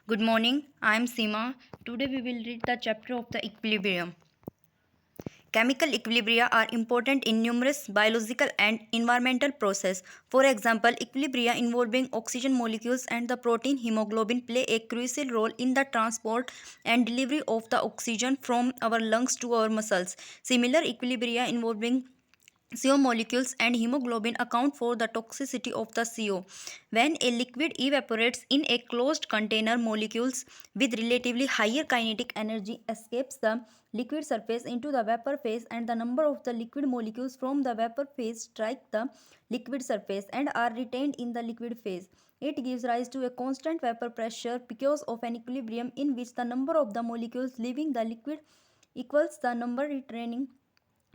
Good morning, I am Seema. Today we will read the chapter of the equilibrium. Chemical equilibria are important in numerous biological and environmental processes. For example, equilibria involving oxygen molecules and the protein hemoglobin play a crucial role in the transport and delivery of the oxygen from our lungs to our muscles. Similar equilibria involving CO molecules and hemoglobin account for the toxicity of the CO. When a liquid evaporates in a closed container, molecules with relatively higher kinetic energy escapes the liquid surface into the vapor phase, and the number of the liquid molecules from the vapor phase strike the liquid surface and are retained in the liquid phase. It gives rise to a constant vapor pressure because of an equilibrium in which the number of the molecules leaving the liquid equals the number returning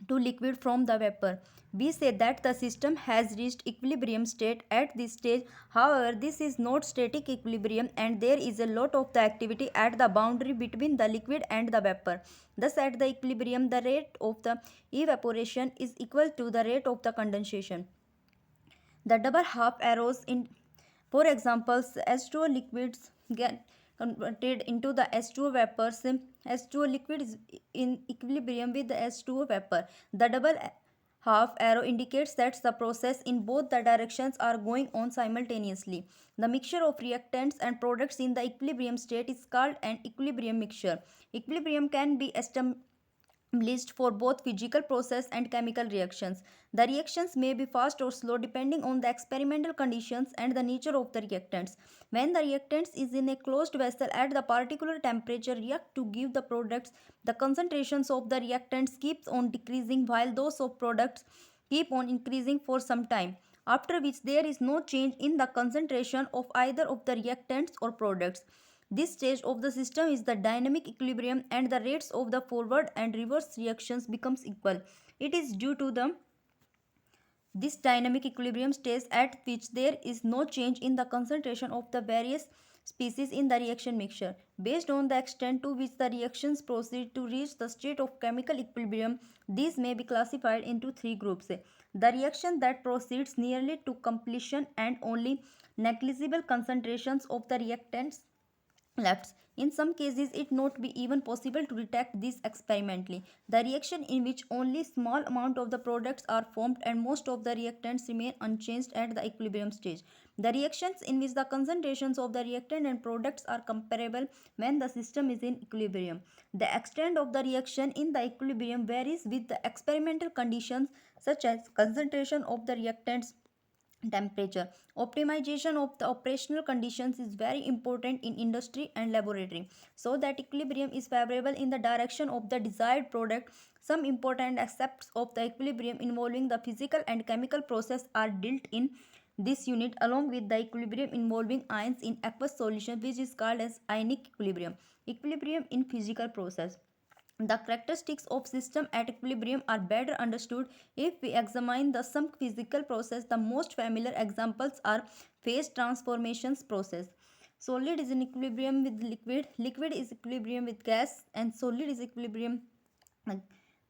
to liquid from the vapor. We say that the system has reached equilibrium state at this stage. However, this is not static equilibrium and there is a lot of the activity at the boundary between the liquid and the vapor. Thus, at the equilibrium, the rate of the evaporation is equal to the rate of the condensation. The double half arrows in, for example, H2O liquids get converted into the H2O vapors. H2O liquid is in equilibrium with the H2O vapor. The double half arrow indicates that the process in both the directions are going on simultaneously. The mixture of reactants and products in the equilibrium state is called an equilibrium mixture. Equilibrium can be established for both physical process and chemical reactions. The reactions may be fast or slow depending on the experimental conditions and the nature of the reactants. When the reactants is in a closed vessel at the particular temperature react to give the products, the concentrations of the reactants keeps on decreasing while those of products keep on increasing for some time, after which there is no change in the concentration of either of the reactants or products. This stage of the system is the dynamic equilibrium and the rates of the forward and reverse reactions becomes equal. It is due to the this dynamic equilibrium stage at which there is no change in the concentration of the various species in the reaction mixture. Based on the extent to which the reactions proceed to reach the state of chemical equilibrium, these may be classified into three groups. The reaction that proceeds nearly to completion and only negligible concentrations of the reactants left. In some cases, it not be even possible to detect this experimentally. The reaction in which only small amount of the products are formed and most of the reactants remain unchanged at the equilibrium stage. The reactions in which the concentrations of the reactant and products are comparable when the system is in equilibrium. The extent of the reaction in the equilibrium varies with the experimental conditions such as concentration of the reactants, temperature. Optimization of the operational conditions is very important in industry and laboratory so that equilibrium is favorable in the direction of the desired product. Some important aspects of the equilibrium involving the physical and chemical process are dealt in this unit, along with the equilibrium involving ions in aqueous solution, which is called as ionic equilibrium. Equilibrium in physical process. The characteristics of system at equilibrium are better understood if we examine the some physical process. The most familiar examples are phase transformations process. Solid is in equilibrium with liquid, liquid is equilibrium with gas, and solid is equilibrium with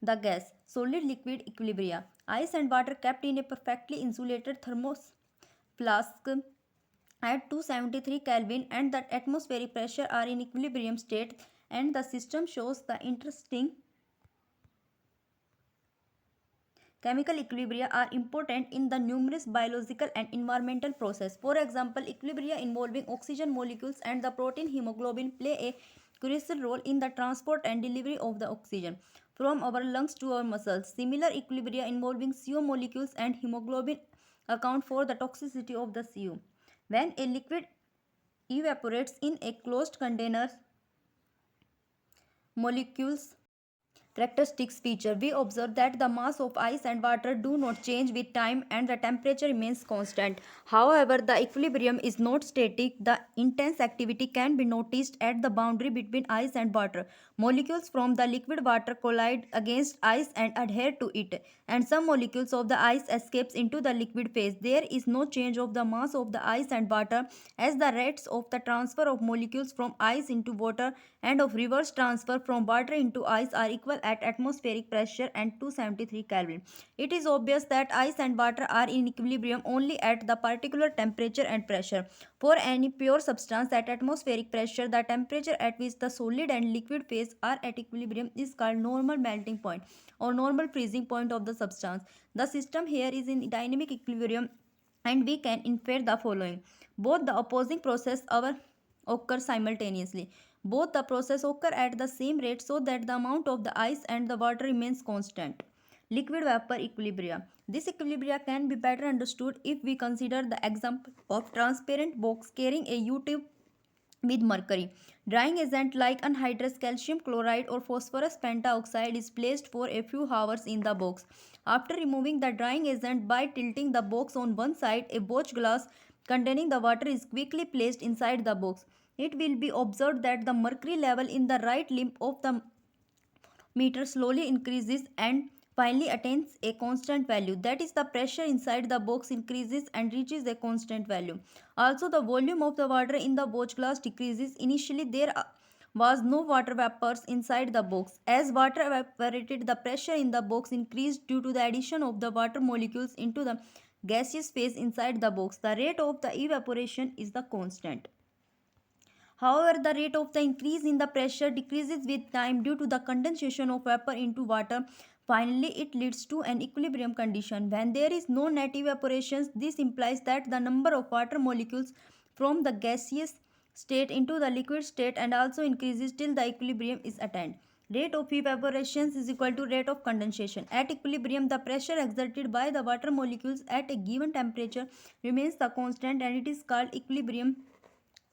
the gas. Solid liquid equilibria. Ice and water kept in a perfectly insulated thermos flask at 273 Kelvin and the atmospheric pressure are in equilibrium state, and the system shows the interesting chemical equilibria are important in the numerous biological and environmental processes. For example, equilibria involving oxygen molecules and the protein hemoglobin play a crucial role in the transport and delivery of the oxygen from our lungs to our muscles. Similar equilibria involving CO molecules and hemoglobin account for the toxicity of the CO. When a liquid evaporates in a closed container, molecules characteristics feature, we observe that the mass of ice and water do not change with time and the temperature remains constant. However, the equilibrium is not static. The intense activity can be noticed at the boundary between ice and water. Molecules from the liquid water collide against ice and adhere to it, and some molecules of the ice escapes into the liquid phase. There is no change of the mass of the ice and water, as the rates of the transfer of molecules from ice into water and of reverse transfer from water into ice are equal at atmospheric pressure and 273 Kelvin. It is obvious that ice and water are in equilibrium only at the particular temperature and pressure. For any pure substance at atmospheric pressure, the temperature at which the solid and liquid phase are at equilibrium is called normal melting point or normal freezing point of the substance. The system here is in dynamic equilibrium, and we can infer the following. Both the opposing process occur simultaneously. Both the process occur at the same rate so that the amount of the ice and the water remains constant. Liquid vapor equilibria. This equilibria can be better understood if we consider the example of transparent box carrying a U-tube with mercury. Drying agent like anhydrous calcium chloride or phosphorus pentaoxide is placed for a few hours in the box. After removing the drying agent by tilting the box on one side, a watch glass containing the water is quickly placed inside the box. It will be observed that the mercury level in the right limb of the meter slowly increases and finally attains a constant value. That is, the pressure inside the box increases and reaches a constant value. Also, the volume of the water in the watch glass decreases. Initially, there was no water vapors inside the box. As water evaporated, the pressure in the box increased due to the addition of the water molecules into the gaseous phase inside the box. The rate of the evaporation is the constant. However, the rate of the increase in the pressure decreases with time due to the condensation of vapor into water. Finally, it leads to an equilibrium condition. When there is no net evaporation, this implies that the number of water molecules from the gaseous state into the liquid state and also increases till the equilibrium is attained. Rate of evaporation is equal to rate of condensation. At equilibrium, the pressure exerted by the water molecules at a given temperature remains the constant, and it is called equilibrium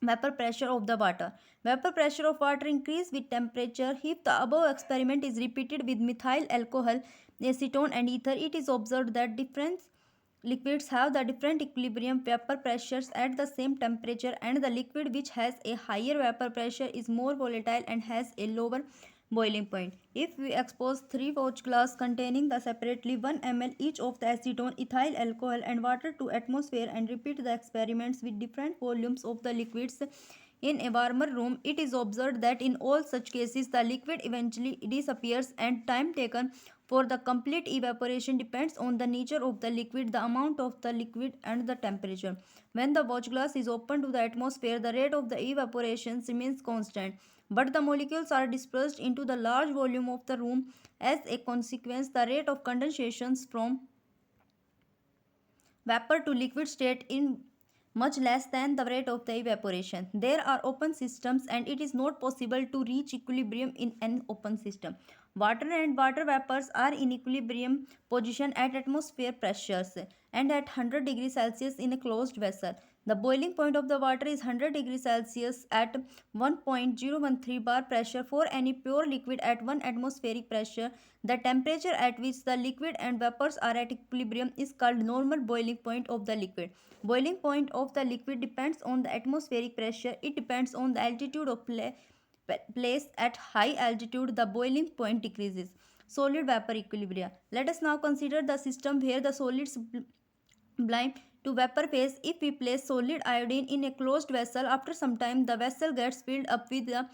vapor pressure of the water. Vapor pressure of water increase with temperature. If the above experiment is repeated with methyl alcohol, acetone and ether, it is observed that different liquids have the different equilibrium vapor pressures at the same temperature, and the liquid which has a higher vapor pressure is more volatile and has a lower boiling point. If we expose 3 watch glass containing the separately 1 ml each of the acetone, ethyl alcohol and water to atmosphere and repeat the experiments with different volumes of the liquids in a warmer room, it is observed that in all such cases the liquid eventually disappears, and time taken for the complete evaporation depends on the nature of the liquid, the amount of the liquid and the temperature. When the watch glass is opened to the atmosphere, the rate of the evaporation remains constant, but the molecules are dispersed into the large volume of the room. As a consequence, the rate of condensation from vapor to liquid state in much less than the rate of the evaporation. There are open systems, and it is not possible to reach equilibrium in an open system. Water and water vapors are in equilibrium position at atmosphere pressures and at 100 degrees Celsius in a closed vessel. The boiling point of the water is 100 degrees Celsius at 1.013 bar pressure. For any pure liquid at 1 atmospheric pressure, the temperature at which the liquid and vapors are at equilibrium is called normal boiling point of the liquid. Boiling point of the liquid depends on the atmospheric pressure. It depends on the altitude of place. At high altitude, the boiling point decreases. Solid vapor equilibria. Let us now consider the system where the solids sublime to vapor phase. If we place solid iodine in a closed vessel, after some time the vessel gets filled up with the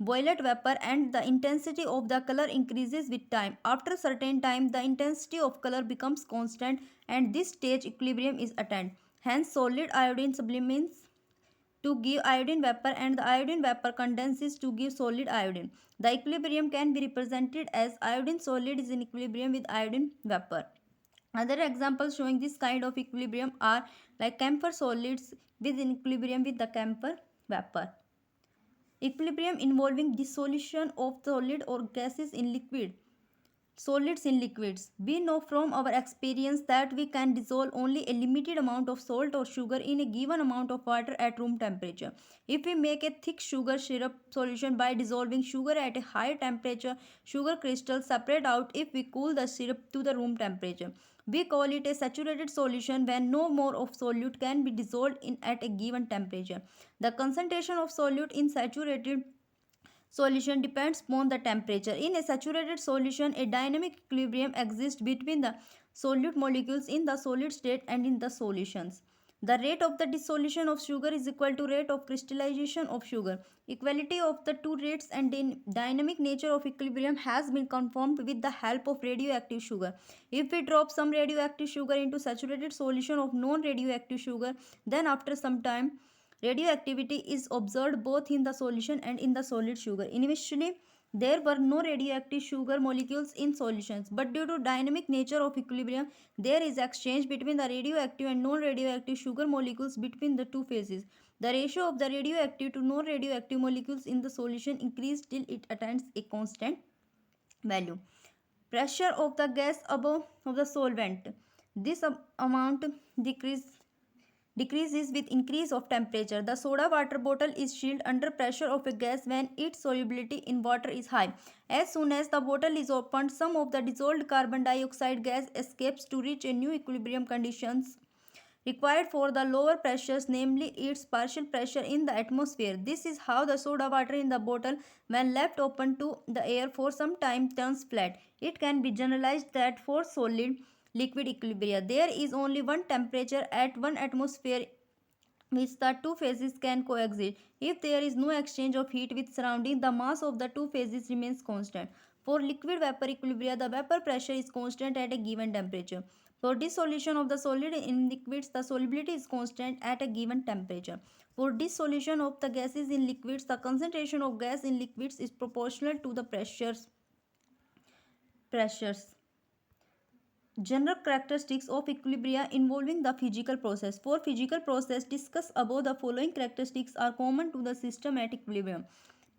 violet vapor and the intensity of the color increases with time. After a certain time, the intensity of color becomes constant, and this stage equilibrium is attained. Hence, solid iodine sublimates to give iodine vapor, and the iodine vapor condenses to give solid iodine. The equilibrium can be represented as iodine solid is in equilibrium with iodine vapor. Other examples showing this kind of equilibrium are like camphor solids with in equilibrium with the camphor vapor. Equilibrium involving dissolution of solid or gases in liquid. Solids in liquids. We know from our experience that we can dissolve only a limited amount of salt or sugar in a given amount of water at room temperature. If we make a thick sugar syrup solution by dissolving sugar at a higher temperature, sugar crystals separate out if we cool the syrup to the room temperature. We call it a saturated solution when no more of solute can be dissolved in at a given temperature. The concentration of solute in saturated solution depends upon the temperature. In a saturated solution, a dynamic equilibrium exists between the solute molecules in the solid state and in the solutions. The rate of the dissolution of sugar is equal to rate of crystallization of sugar. Equality of the two rates and dynamic nature of equilibrium has been confirmed with the help of radioactive sugar. If we drop some radioactive sugar into saturated solution of non-radioactive sugar, then after some time, radioactivity is observed both in the solution and in the solid sugar. Initially, there were no radioactive sugar molecules in solutions, but due to dynamic nature of equilibrium, there is exchange between the radioactive and non-radioactive sugar molecules between the two phases. The ratio of the radioactive to non-radioactive molecules in the solution increases till it attains a constant value. Pressure of the gas above of the solvent. This amount decreases with increase of temperature. The soda water bottle is chilled under pressure of a gas when its solubility in water is high. As soon as the bottle is opened, some of the dissolved carbon dioxide gas escapes to reach a new equilibrium conditions required for the lower pressures, namely its partial pressure in the atmosphere. This is how the soda water in the bottle, when left open to the air for some time, turns flat. It can be generalized that for solid liquid equilibria, there is only one temperature at 1 atmosphere which the two phases can coexist. If there is no exchange of heat with surrounding, the mass of the two phases remains constant. For liquid vapor equilibria, the vapor pressure is constant at a given temperature. For dissolution of the solid in liquids, the solubility is constant at a given temperature. For dissolution of the gases in liquids, the concentration of gas in liquids is proportional to the pressures. General characteristics of equilibria involving the physical process. For physical process discussed above, the following characteristics are common to the system at equilibrium.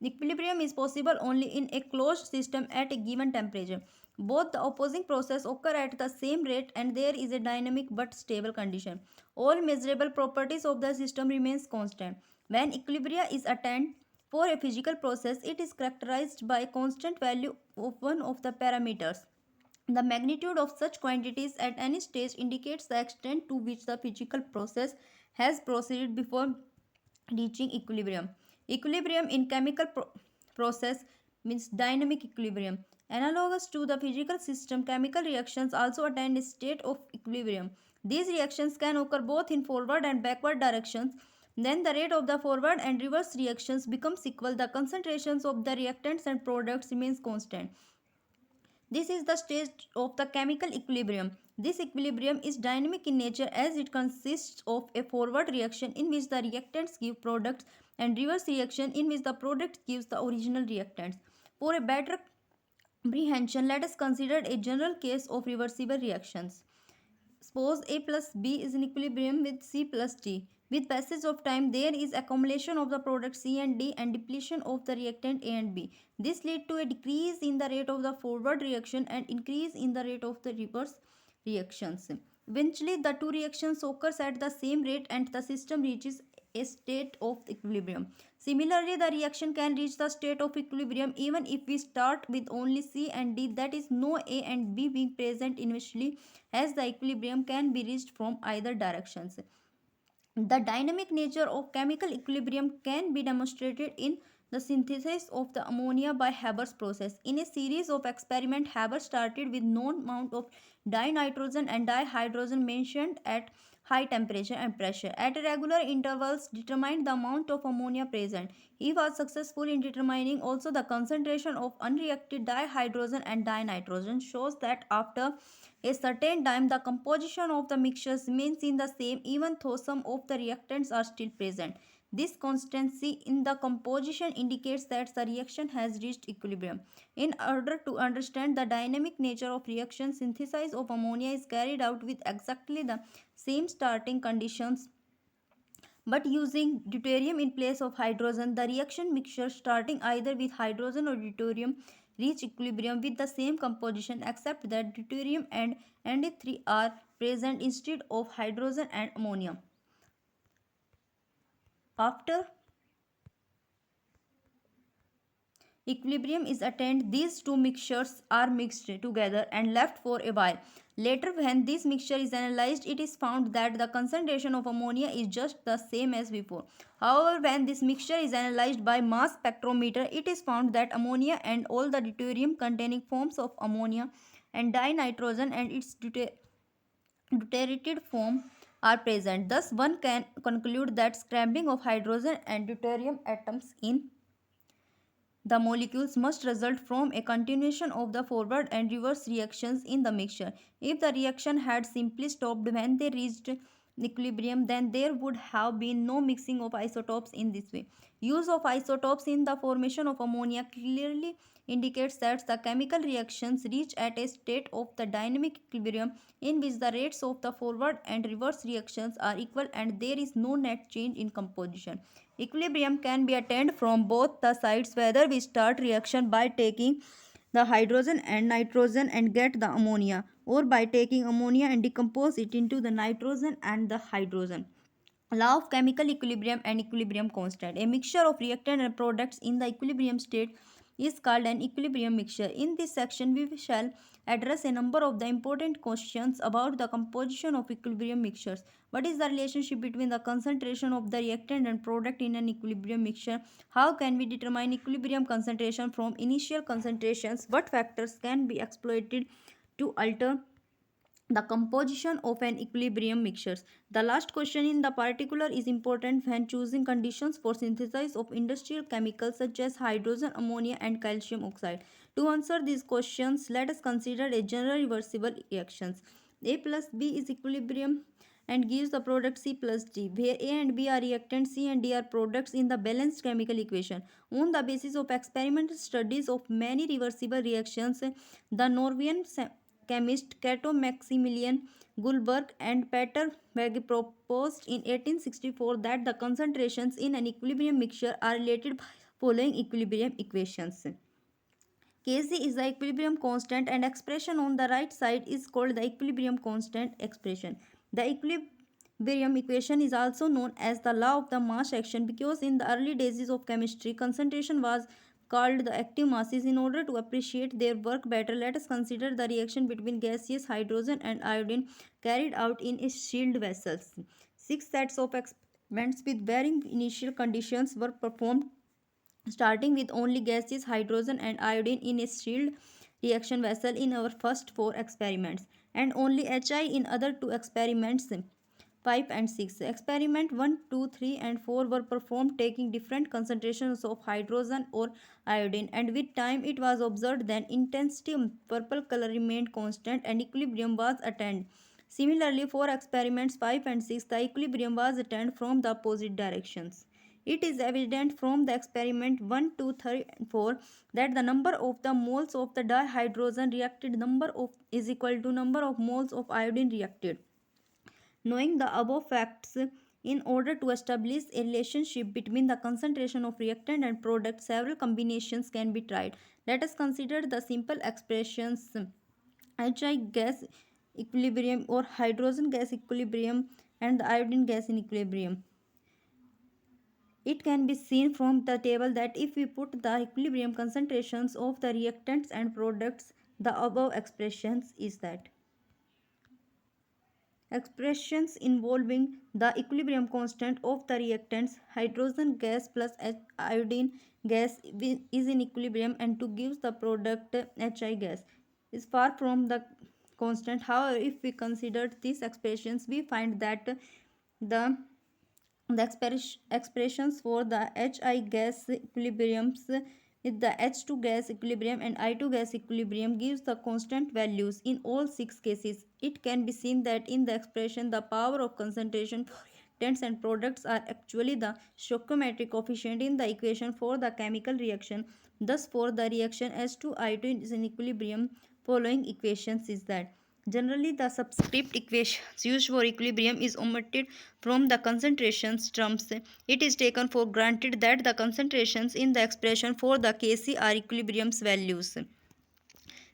Equilibrium is possible only in a closed system at a given temperature. Both the opposing process occur at the same rate and there is a dynamic but stable condition. All measurable properties of the system remains constant. When equilibria is attained for a physical process, it is characterized by constant value of one of the parameters. The magnitude of such quantities at any stage indicates the extent to which the physical process has proceeded before reaching equilibrium. Equilibrium in chemical process means dynamic equilibrium. Analogous to the physical system, chemical reactions also attain a state of equilibrium. These reactions can occur both in forward and backward directions. Then the rate of the forward and reverse reactions becomes equal. The concentrations of the reactants and products remains constant. This is the state of the chemical equilibrium. This equilibrium is dynamic in nature as it consists of a forward reaction in which the reactants give products and reverse reaction in which the product gives the original reactants. For a better comprehension, let us consider a general case of reversible reactions. Suppose A plus B is in equilibrium with C plus D. With passage of time, there is accumulation of the product C and D and depletion of the reactant A and B. This leads to a decrease in the rate of the forward reaction and increase in the rate of the reverse reactions. Eventually, the two reactions occurs at the same rate and the system reaches a state of equilibrium. Similarly, the reaction can reach the state of equilibrium even if we start with only C and D, that is no A and B being present initially, as the equilibrium can be reached from either directions. The dynamic nature of chemical equilibrium can be demonstrated in the synthesis of the ammonia by Haber's process. In a series of experiments, Haber started with known amount of dinitrogen and dihydrogen mentioned at high temperature and pressure. At regular intervals, determined the amount of ammonia present. He was successful in determining also the concentration of unreacted dihydrogen and dinitrogen. Shows that after a certain time, the composition of the mixtures remains in the same even though some of the reactants are still present. This constancy in the composition indicates that the reaction has reached equilibrium. In order to understand the dynamic nature of reaction, synthesis of ammonia is carried out with exactly the same starting conditions but using deuterium in place of hydrogen. The reaction mixture starting either with hydrogen or deuterium reach equilibrium with the same composition except that deuterium and Na3 are present instead of hydrogen and ammonia. After equilibrium is attained, these two mixtures are mixed together and left for a while. Later, when this mixture is analyzed, it is found that the concentration of ammonia is just the same as before. However, when this mixture is analyzed by mass spectrometer, it is found that ammonia and all the deuterium containing forms of ammonia and dinitrogen and its deuterated form are present. Thus, one can conclude that scrambling of hydrogen and deuterium atoms in the molecules must result from a continuation of the forward and reverse reactions in the mixture. If the reaction had simply stopped when they reached equilibrium, then there would have been no mixing of isotopes in this way. Use of isotopes in the formation of ammonia clearly indicates that the chemical reactions reach at a state of the dynamic equilibrium in which the rates of the forward and reverse reactions are equal and there is no net change in composition. Equilibrium can be attained from both the sides, whether we start reaction by taking the hydrogen and nitrogen and get the ammonia, or by taking ammonia and decompose it into the nitrogen and the hydrogen. Law of chemical equilibrium and equilibrium constant. A mixture of reactant and products in the equilibrium state is called an equilibrium mixture. In this section, we shall address a number of the important questions about the composition of equilibrium mixtures. What is the relationship between the concentration of the reactant and product in an equilibrium mixture? How can we determine equilibrium concentration from initial concentrations? What factors can be exploited to alter the composition of an equilibrium mixtures? The last question in the particular is important when choosing conditions for synthesis of industrial chemicals such as hydrogen, ammonia and calcium oxide. To answer these questions, let us consider a general reversible reactions. A plus B is equilibrium and gives the product C plus D, where A and B are reactants, C and D are products in the balanced chemical equation. On the basis of experimental studies of many reversible reactions, the Norwegian chemist Cato Maximilian Gullberg and Peter Wege proposed in 1864 that the concentrations in an equilibrium mixture are related by following equilibrium equations. Kc is the equilibrium constant and expression on the right side is called the equilibrium constant expression. The equilibrium equation is also known as the law of the mass action because in the early days of chemistry, concentration was called the active masses. In order to appreciate their work better, let us consider the reaction between gaseous hydrogen and iodine carried out in a sealed vessels. 6 sets of experiments with varying initial conditions were performed, starting with only gaseous hydrogen and iodine in a sealed reaction vessel in our first 4 experiments, and only Hi in other 2 experiments 5 and 6. Experiment 1, 2, 3 and 4 were performed taking different concentrations of hydrogen or iodine, and with time it was observed that intensity of purple color remained constant and equilibrium was attained. Similarly, for experiments 5 and 6, the equilibrium was attained from the opposite directions. It is evident from the experiment 1, 2, 3 and 4 that the number of the moles of the dihydrogen reacted is equal to number of moles of iodine reacted. Knowing the above facts, in order to establish a relationship between the concentration of reactant and product, several combinations can be tried. Let us consider the simple expressions Hi gas equilibrium or hydrogen gas equilibrium and the iodine gas in equilibrium. It can be seen from the table that if we put the equilibrium concentrations of the reactants and products, the above expressions is that. Expressions involving the equilibrium constant of the reactants hydrogen gas plus iodine gas is in equilibrium, and to give the product Hi gas is far from the constant. However, if we consider these expressions, we find that the expressions for the Hi gas equilibriums with the H2 gas equilibrium and I2 gas equilibrium gives the constant values in all 6 cases. It can be seen that in the expression the power of concentration for reactants and products are actually the stoichiometric coefficient in the equation for the chemical reaction. Thus, for the reaction H2I2 is in equilibrium, following equations is that. Generally, the subscript equations used for equilibrium is omitted from the concentrations terms. It is taken for granted that the concentrations in the expression for the Kc are equilibrium's values.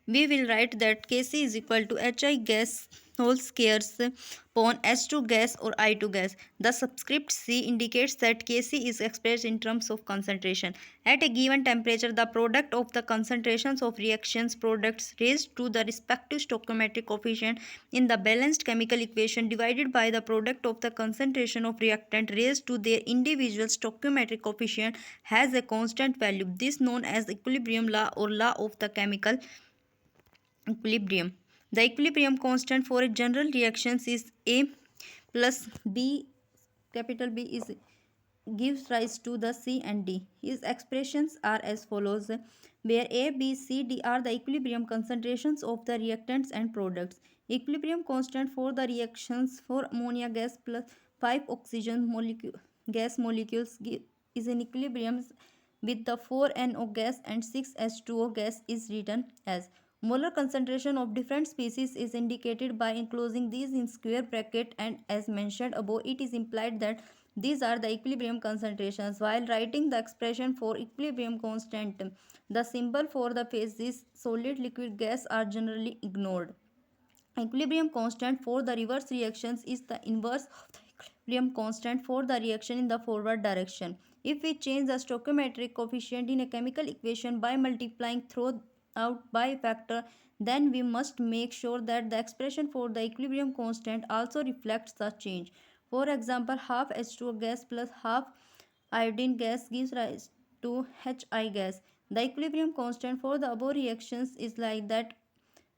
We will write that Kc is equal to Hi gas whole squares upon H2 gas or I2 gas. The subscript C indicates that Kc is expressed in terms of concentration. At a given temperature, the product of the concentrations of reactions products raised to the respective stoichiometric coefficient in the balanced chemical equation divided by the product of the concentration of reactant raised to their individual stoichiometric coefficient has a constant value. This is known as equilibrium law or law of the chemical equilibrium. The equilibrium constant for a general reactions is A plus B, capital B is gives rise to the C and D. His expressions are as follows, where A, B, C, D are the equilibrium concentrations of the reactants and products. Equilibrium constant for the reactions for ammonia gas plus 5 oxygen gas molecules is in equilibrium with the 4NO gas and 6H2O gas is written as. Molar concentration of different species is indicated by enclosing these in square bracket, and as mentioned above, it is implied that these are the equilibrium concentrations. While writing the expression for equilibrium constant, the symbol for the phases solid, liquid, gas are generally ignored. Equilibrium constant for the reverse reactions is the inverse of the equilibrium constant for the reaction in the forward direction. If we change the stoichiometric coefficient in a chemical equation by multiplying throughout by a factor, then we must make sure that the expression for the equilibrium constant also reflects the change. For example, half H2O gas plus half iodine gas gives rise to HI gas. The equilibrium constant for the above reactions is like that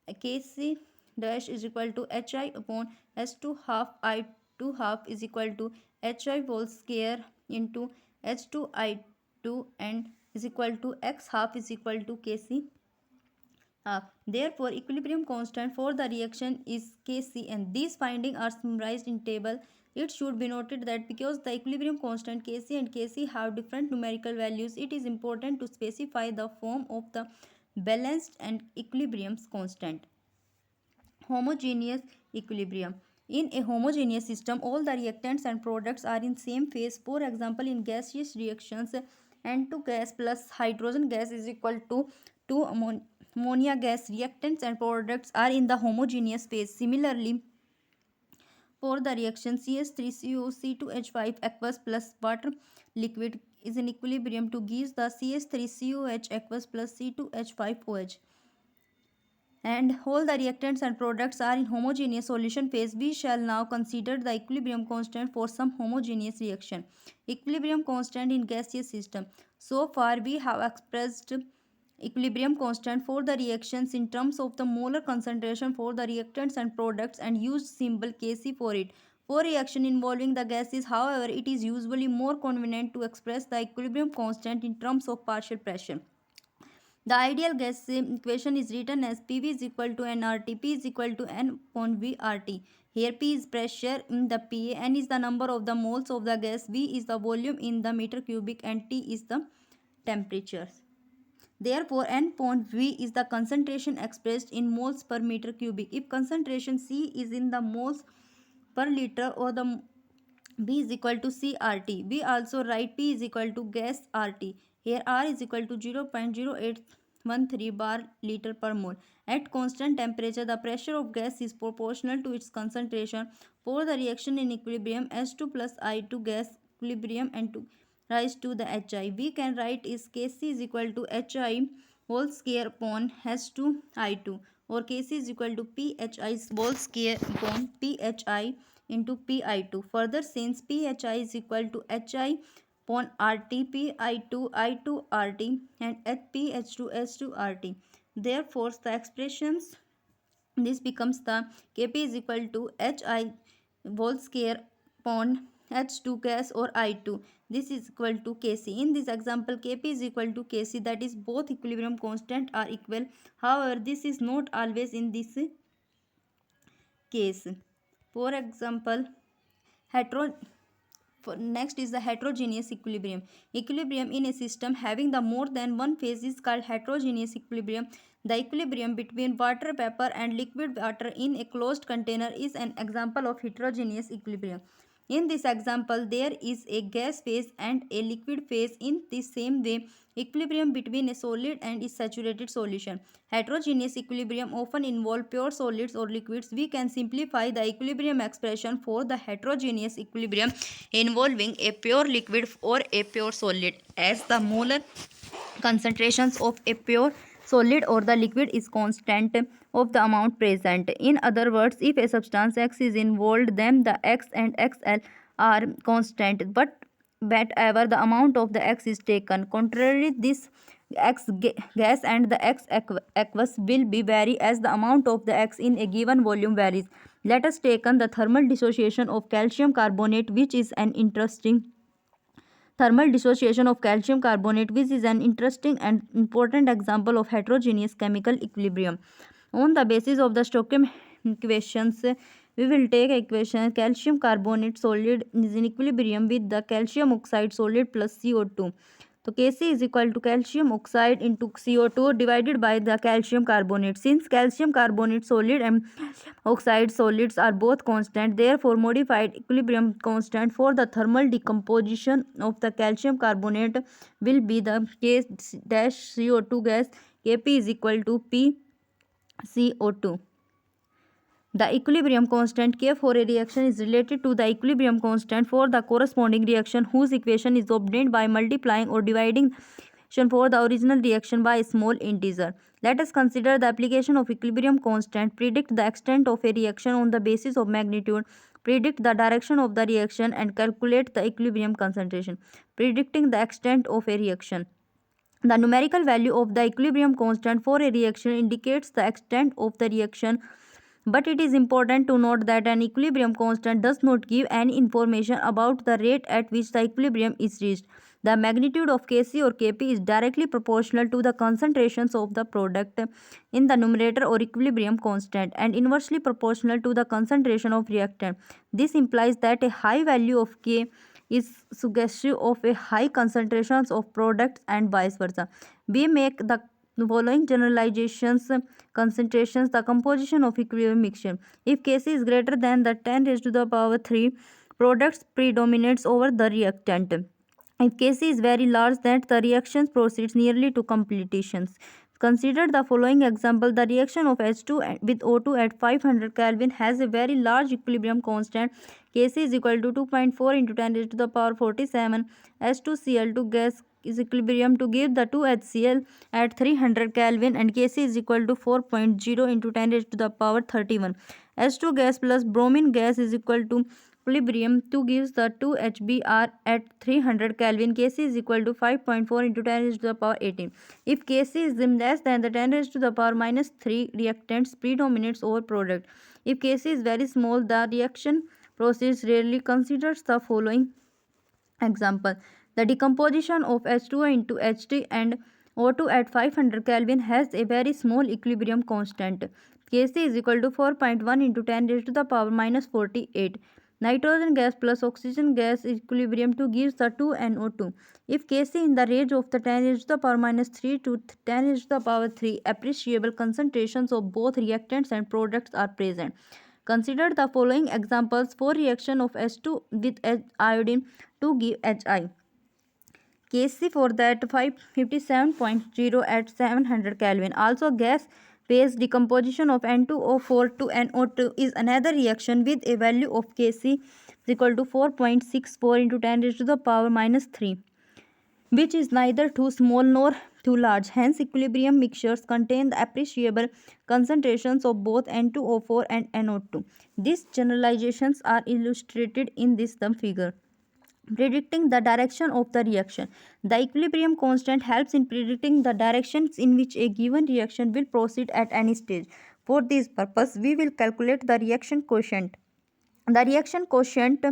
Kc dash is equal to Hi upon S2 half I2 half is equal to Hi whole square into H2I2 and is equal to X half is equal to Kc half. Therefore, equilibrium constant for the reaction is Kc, and these findings are summarized in table. It should be noted that because the equilibrium constant Kc and Kc have different numerical values, it is important to specify the form of the balanced and equilibrium constant. Homogeneous equilibrium. In a homogeneous system, all the reactants and products are in same phase. For example, in gaseous reactions, N2 gas plus hydrogen gas is equal to 2 ammonia gas. Reactants and products are in the homogeneous phase. Similarly, for the reaction CS3CO C2H5 aqueous plus water liquid is in equilibrium to give the CS3COH aqueous plus C2H5OH, and all the reactants and products are in homogeneous solution phase. We shall now consider the equilibrium constant for some homogeneous reaction. Equilibrium constant in gaseous system. So far we have expressed equilibrium constant for the reactions in terms of the molar concentration for the reactants and products and used symbol Kc for it. For reaction involving the gases, however, it is usually more convenient to express the equilibrium constant in terms of partial pressure. The ideal gas equation is written as PV is equal to nRT, P is equal to N upon VRT. Here P is pressure in the PA, N is the number of the moles of the gas, V is the volume in the meter cubic, and T is the temperature. Therefore, N upon V is the concentration expressed in moles per meter cubic. If concentration C is in the moles per liter, or the B is equal to CRT. We also write P is equal to gas RT. Here R is equal to 0.0813 bar liter per mole. At constant temperature, the pressure of gas is proportional to its concentration. For the reaction in equilibrium, S2 plus I2 gas equilibrium and to rise to the HI, we can write is Kc is equal to HI whole square upon H2 I2, or Kc is equal to PHI whole square upon PHI into Pi2. Further, since Phi is equal to Hi upon RT, Pi2 I2 RT and PH2 S2 RT. Therefore, the expressions this becomes the Kp is equal to Hi whole square upon H2 gas or I2. This is equal to Kc. In this example, Kp is equal to Kc, that is both equilibrium constant are equal. However, this is not always in this case. For example, next is the heterogeneous equilibrium. Equilibrium in a system having the more than one phase is called heterogeneous equilibrium. The equilibrium between water vapor and liquid water in a closed container is an example of heterogeneous equilibrium. In this example, there is a gas phase and a liquid phase. In the same way, equilibrium between a solid and its saturated solution. Heterogeneous equilibrium often involve pure solids or liquids. We can simplify the equilibrium expression for the heterogeneous equilibrium involving a pure liquid or a pure solid as the molar concentrations of a pure solid or the liquid is constant of the amount present. In other words, if a substance X is involved, then the X and XL are constant, but whatever the amount of the X is taken. Contrarily, this gas and the X aqueous will be vary as the amount of the X in a given volume varies. Let us take on the thermal dissociation of calcium carbonate, which is an interesting and important example of heterogeneous chemical equilibrium. On the basis of the Stoichiometry equations, we will take equation calcium carbonate solid is in equilibrium with the calcium oxide solid plus CO2. So Kc is equal to calcium oxide into CO2 divided by the calcium carbonate. Since calcium carbonate solid and oxide solids are both constant, therefore modified equilibrium constant for the thermal decomposition of the calcium carbonate will be the K dash CO2 gas Kp is equal to P CO2. The equilibrium constant K for a reaction is related to the equilibrium constant for the corresponding reaction, whose equation is obtained by multiplying or dividing for the original reaction by a small integer. Let us consider the application of equilibrium constant. Predict the extent of a reaction on the basis of magnitude. Predict the direction of the reaction and calculate the equilibrium concentration. Predicting the extent of a reaction. The numerical value of the equilibrium constant for a reaction indicates the extent of the reaction, but it is important to note that an equilibrium constant does not give any information about the rate at which the equilibrium is reached. The magnitude of Kc or Kp is directly proportional to the concentrations of the product in the numerator or equilibrium constant and inversely proportional to the concentration of reactant. This implies that a high value of K is suggestive of a high concentrations of products and vice versa. We make the following generalizations: concentrations, the composition of equilibrium mixture. If Kc is greater than the 10 raised to the power 3, products predominates over the reactant. If Kc is very large, then the reaction proceeds nearly to completions. Consider the following example. The reaction of H2 with O2 at 500 Kelvin has a very large equilibrium constant. Kc is equal to 2.4 into 10 raised to the power 47. H2Cl2 gas is equilibrium to give the 2HCl at 300 Kelvin, and Kc is equal to 4.0 into 10 raised to the power 31. H2 gas plus bromine gas is equal to equilibrium to gives the 2HBr at 300 Kelvin. Kc is equal to 5.4 into 10 raised to the power 18. If Kc is less than the 10 raised to the power minus 3, reactants predominates over product. If Kc is very small, the reaction process rarely considers the following example. The decomposition of H2O into Hd and O2 at 500 Kelvin has a very small equilibrium constant. Kc is equal to 4.1 into 10 raised to the power minus 48. Nitrogen gas plus oxygen gas equilibrium to gives the 2NO2. If Kc in the range of the 10 raised to the power minus 3 to 10 raised to the power 3, appreciable concentrations of both reactants and products are present. Consider the following examples for reaction of H2 with iodine to give Hi. Kc for that 557.0 at 700 Kelvin. Also, gas phase decomposition of N2O4 to NO2 is another reaction with a value of Kc is equal to 4.64 into 10 raised to the power minus 3, which is neither too small nor too large. Hence, equilibrium mixtures contain the appreciable concentrations of both N2O4 and NO2. These generalizations are illustrated in this figure. Predicting the direction of the reaction. The equilibrium constant helps in predicting the directions in which a given reaction will proceed at any stage. For this purpose, we will calculate the reaction quotient. The reaction quotient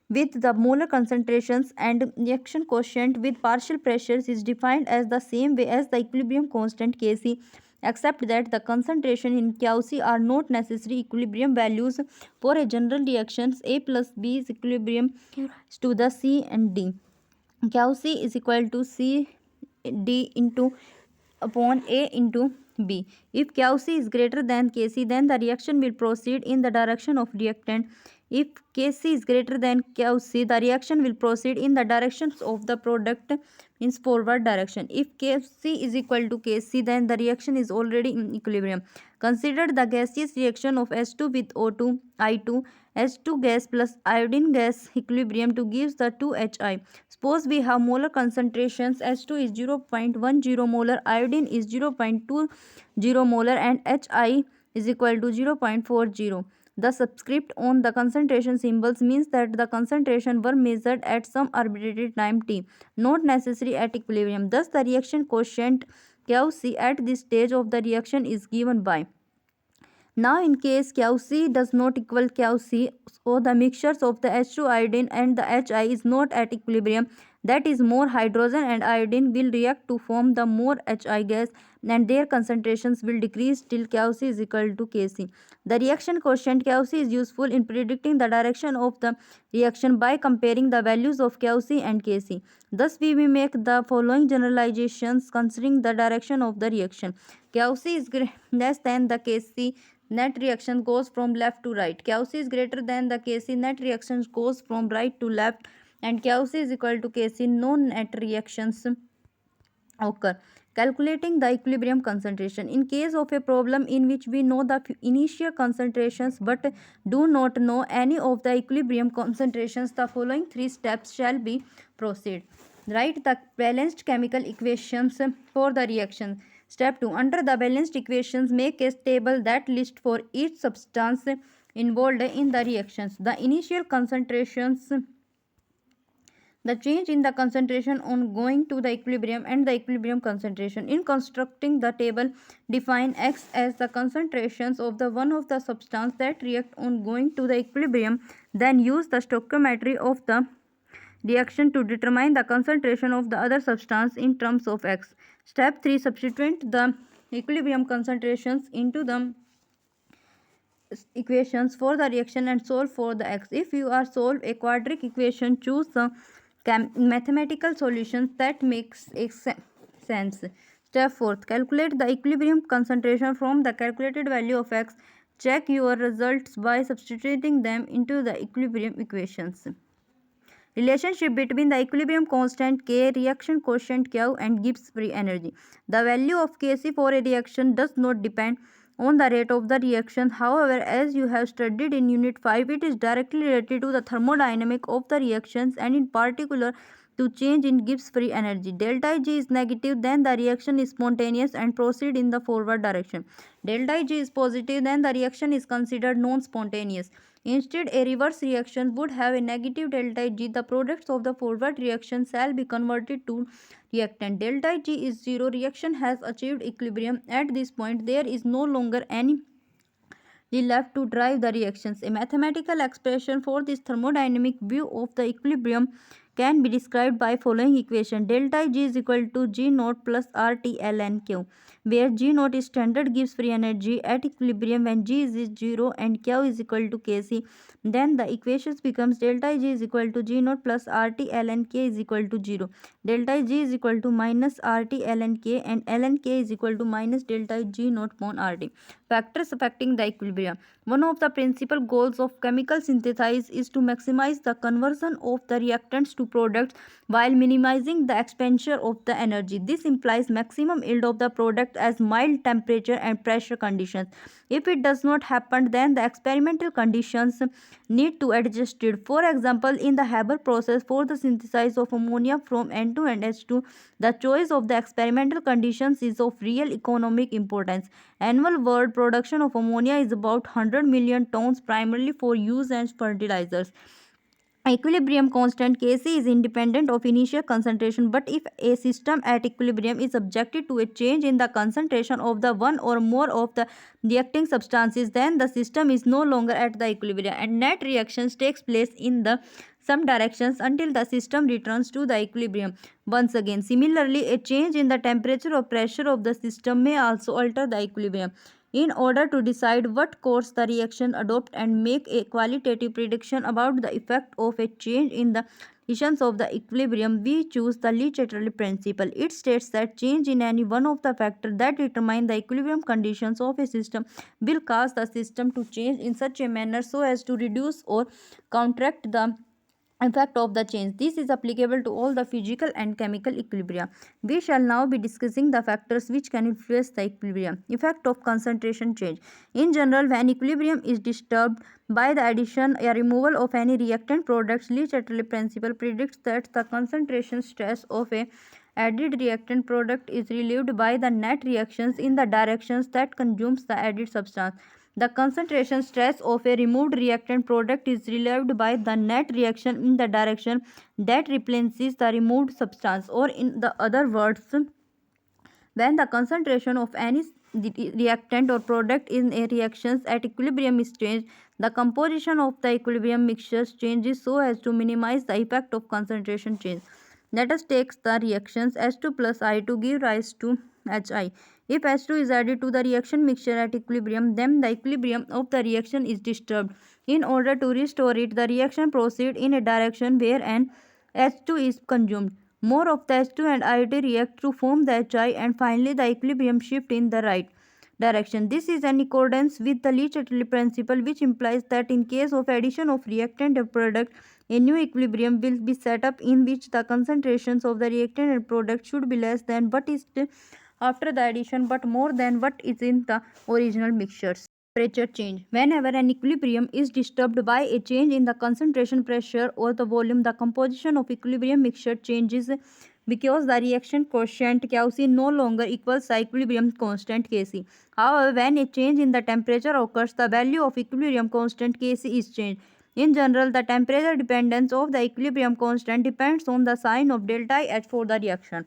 with the molar concentrations and reaction quotient with partial pressures is defined as the same way as the equilibrium constant Kc, except that the concentration in Qc are not necessary equilibrium values. For a general reactions, A plus B is equilibrium to the C and D. Qc is equal to C D into upon A into B. If Qc is greater than Kc, then the reaction will proceed in the direction of reactant. If Kc is greater than Qc, the reaction will proceed in the directions of the product, means forward direction. If Kc is equal to Kc, then the reaction is already in equilibrium. Consider the gaseous reaction of H2 with O2, I2, H2 gas plus iodine gas equilibrium to gives the 2Hi. Suppose we have molar concentrations. H2 is 0.10 molar, iodine is 0.20 molar, and Hi is equal to 0.40. The subscript on the concentration symbols means that the concentration were measured at some arbitrary time t, not necessary at equilibrium. Thus, the reaction quotient Qc at this stage of the reaction is given by Now in case Kc does not equal Kc, so the mixtures of the H2 iodine and the Hi is not at equilibrium, that is more hydrogen and iodine will react to form the more Hi gas and their concentrations will decrease till Kc is equal to Kc. The reaction quotient Kc is useful in predicting the direction of the reaction by comparing the values of Kc and Kc. Thus we may make the following generalizations considering the direction of the reaction. Kc is less than the Kc, net reaction goes from left to right. Kc is greater than the Kc, net reaction goes from right to left, and Kc is equal to Kc, no net reactions occur. Calculating the equilibrium concentration. In case of a problem in which we know the initial concentrations but do not know any of the equilibrium concentrations, the following three steps shall be proceed. Write the balanced chemical equations for the reaction. Step 2. Under the balanced equations, make a table that lists for each substance involved in the reactions the initial concentrations, the change in the concentration on going to the equilibrium, and the equilibrium concentration. In constructing the table, define X as the concentrations of the one of the substance that react on going to the equilibrium. Then use the stoichiometry of the reaction to determine the concentration of the other substance in terms of X. Step 3. Substitute the equilibrium concentrations into the equations for the reaction and solve for the X. If you are solve a quadratic equation, choose the mathematical solutions that makes sense. Step 4. Calculate the equilibrium concentration from the calculated value of X. Check your results by substituting them into the equilibrium equations. Relationship between the equilibrium constant K, reaction quotient Q, and Gibbs free energy. The value of Kc for a reaction does not depend on the rate of the reaction. However, as you have studied in Unit 5, it is directly related to the thermodynamic of the reactions and in particular to change in Gibbs free energy. Delta G is negative, then the reaction is spontaneous and proceed in the forward direction. Delta G is positive, then the reaction is considered non-spontaneous. Instead, a reverse reaction would have a negative delta G. The products of the forward reaction shall be converted to reactant. Delta G is 0. Reaction has achieved equilibrium. At this point, there is no longer any left to drive the reactions. A mathematical expression for this thermodynamic view of the equilibrium can be described by following equation. Delta G is equal to G naught plus RT ln Q, where G naught is standard Gibbs free energy at equilibrium when G is 0 and Q is equal to Kc. Then the equations becomes delta G is equal to G naught plus RT ln K is equal to 0. Delta G is equal to minus RT ln K and ln K is equal to minus delta G naught upon RT. Factors affecting the equilibrium. One of the principal goals of chemical synthesis is to maximize the conversion of the reactants to products while minimizing the expenditure of the energy. This implies maximum yield of the product as mild temperature and pressure conditions. If it does not happen, then the experimental conditions need to adjust it. For example, in the Haber process for the synthesis of ammonia from N2 and H2, the choice of the experimental conditions is of real economic importance. Annual world production of ammonia is about 100 million tons, primarily for use as fertilizers. Equilibrium constant Kc is independent of initial concentration, but if a system at equilibrium is subjected to a change in the concentration of the one or more of the reacting substances, then the system is no longer at the equilibrium and net reactions takes place in the some directions until the system returns to the equilibrium once again. Similarly, a change in the temperature or pressure of the system may also alter the equilibrium. In order to decide what course the reaction adopt and make a qualitative prediction about the effect of a change in the conditions of the equilibrium, we choose the Le Chatelier principle. It states that change in any one of the factors that determine the equilibrium conditions of a system will cause the system to change in such a manner so as to reduce or counteract the effect of the change. This is applicable to all the physical and chemical equilibria. We shall now be discussing the factors which can influence the equilibrium. Effect of concentration change. In general, when equilibrium is disturbed by the addition or removal of any reactant products, Le Chatelier principle predicts that the concentration stress of a added reactant product is relieved by the net reactions in the directions that consumes the added substance. The concentration stress of a removed reactant product is relieved by the net reaction in the direction that replenishes the removed substance, or in the other words, when the concentration of any the reactant or product in a reactions at equilibrium is changed, the composition of the equilibrium mixtures changes so as to minimize the effect of concentration change. Let us take the reactions H2 plus I to give rise to HI. If H2 is added to the reaction mixture at equilibrium, then the equilibrium of the reaction is disturbed. In order to restore it, the reaction proceeds in a direction where an H2 is consumed. More of the H2 and I2 react to form the HI, and finally the equilibrium shift in the right direction. This is in accordance with the Le Chatelier principle, which implies that in case of addition of reactant and product, a new equilibrium will be set up in which the concentrations of the reactant and product should be less than what is after the addition but more than what is in the original mixtures. Temperature change. Whenever an equilibrium is disturbed by a change in the concentration, pressure, or the volume, the composition of equilibrium mixture changes because the reaction quotient Qc no longer equals the equilibrium constant Kc. However, when a change in the temperature occurs, the value of equilibrium constant Kc is changed. In general, the temperature dependence of the equilibrium constant depends on the sign of delta H for the reaction.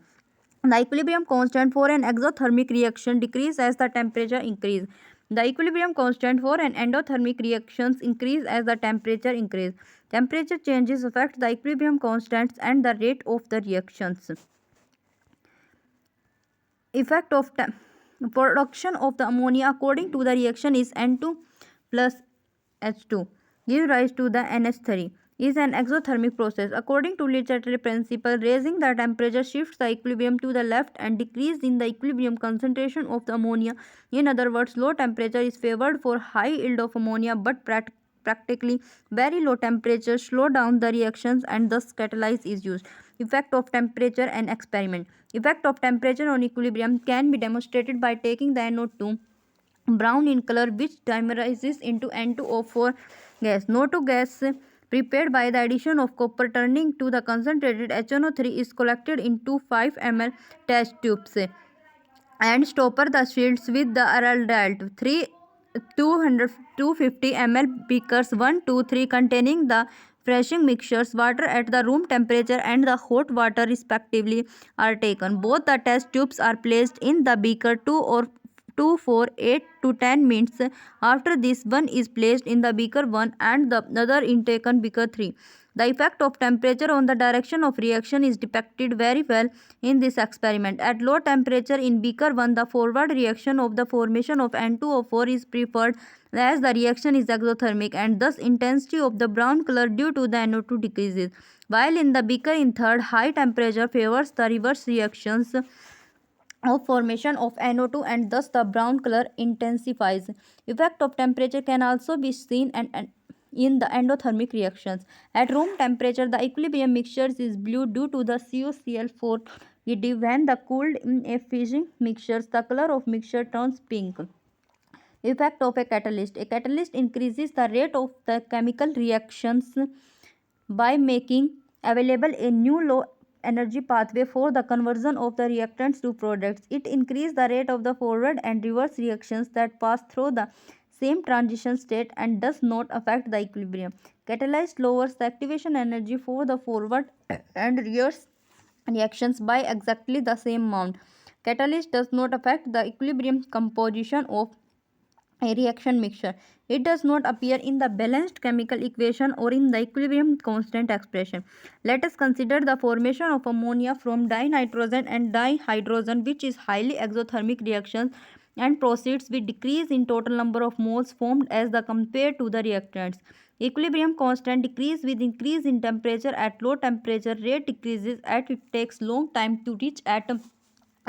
The equilibrium constant for an exothermic reaction decreases as the temperature increases. The equilibrium constant for an endothermic reactions increase as the temperature increases. Temperature changes affect the equilibrium constants and the rate of the reactions. Effect of production of the ammonia according to the reaction is N2 plus H2 give rise to the NH3 is an exothermic process. According to Le Chatelier principle, raising the temperature shifts the equilibrium to the left and decrease in the equilibrium concentration of the ammonia. In other words, low temperature is favored for high yield of ammonia, but practically very low temperatures slow down the reactions and thus catalyze is used. Effect of temperature and experiment. Effect of temperature on equilibrium can be demonstrated by taking the NO2 brown in color, which dimerizes into N2O4 gas. NO2 gas prepared by the addition of copper turning to the concentrated HNO3 is collected into 5 ml test tubes and stopper the shields with the araldite 250 ml beakers 1, 2, 3 containing the freshing mixtures, water at the room temperature and the hot water respectively are taken. Both the test tubes are placed in the beaker 2 for 8 to 10 minutes. After this, one is placed in the beaker 1 and the other in taken beaker 3. The effect of temperature on the direction of reaction is depicted very well in this experiment. At low temperature in beaker 1, the forward reaction of the formation of N2O4 is preferred as the reaction is exothermic, and thus intensity of the brown color due to the NO2 decreases. While in the beaker in third, high temperature favors the reverse reactions of formation of NO2 and thus the brown color intensifies. Effect of temperature can also be seen in the endothermic reactions. At room temperature, the equilibrium mixtures is blue due to the COCl4 when the cooled in a fission mixtures, the color of mixture turns pink. Effect of a catalyst. A catalyst increases the rate of the chemical reactions by making available a new low energy pathway for the conversion of the reactants to products. It increases the rate of the forward and reverse reactions that pass through the same transition state and does not affect the equilibrium. Catalyst lowers the activation energy for the forward and reverse reactions by exactly the same amount. Catalyst does not affect the equilibrium composition of a reaction mixture. It does not appear in the balanced chemical equation or in the equilibrium constant expression. Let us consider the formation of ammonia from dinitrogen and dihydrogen, which is highly exothermic reaction and proceeds with decrease in total number of moles formed as the compared to the reactants. Equilibrium constant decrease with increase in temperature. At low temperature, rate decreases as it takes long time to reach at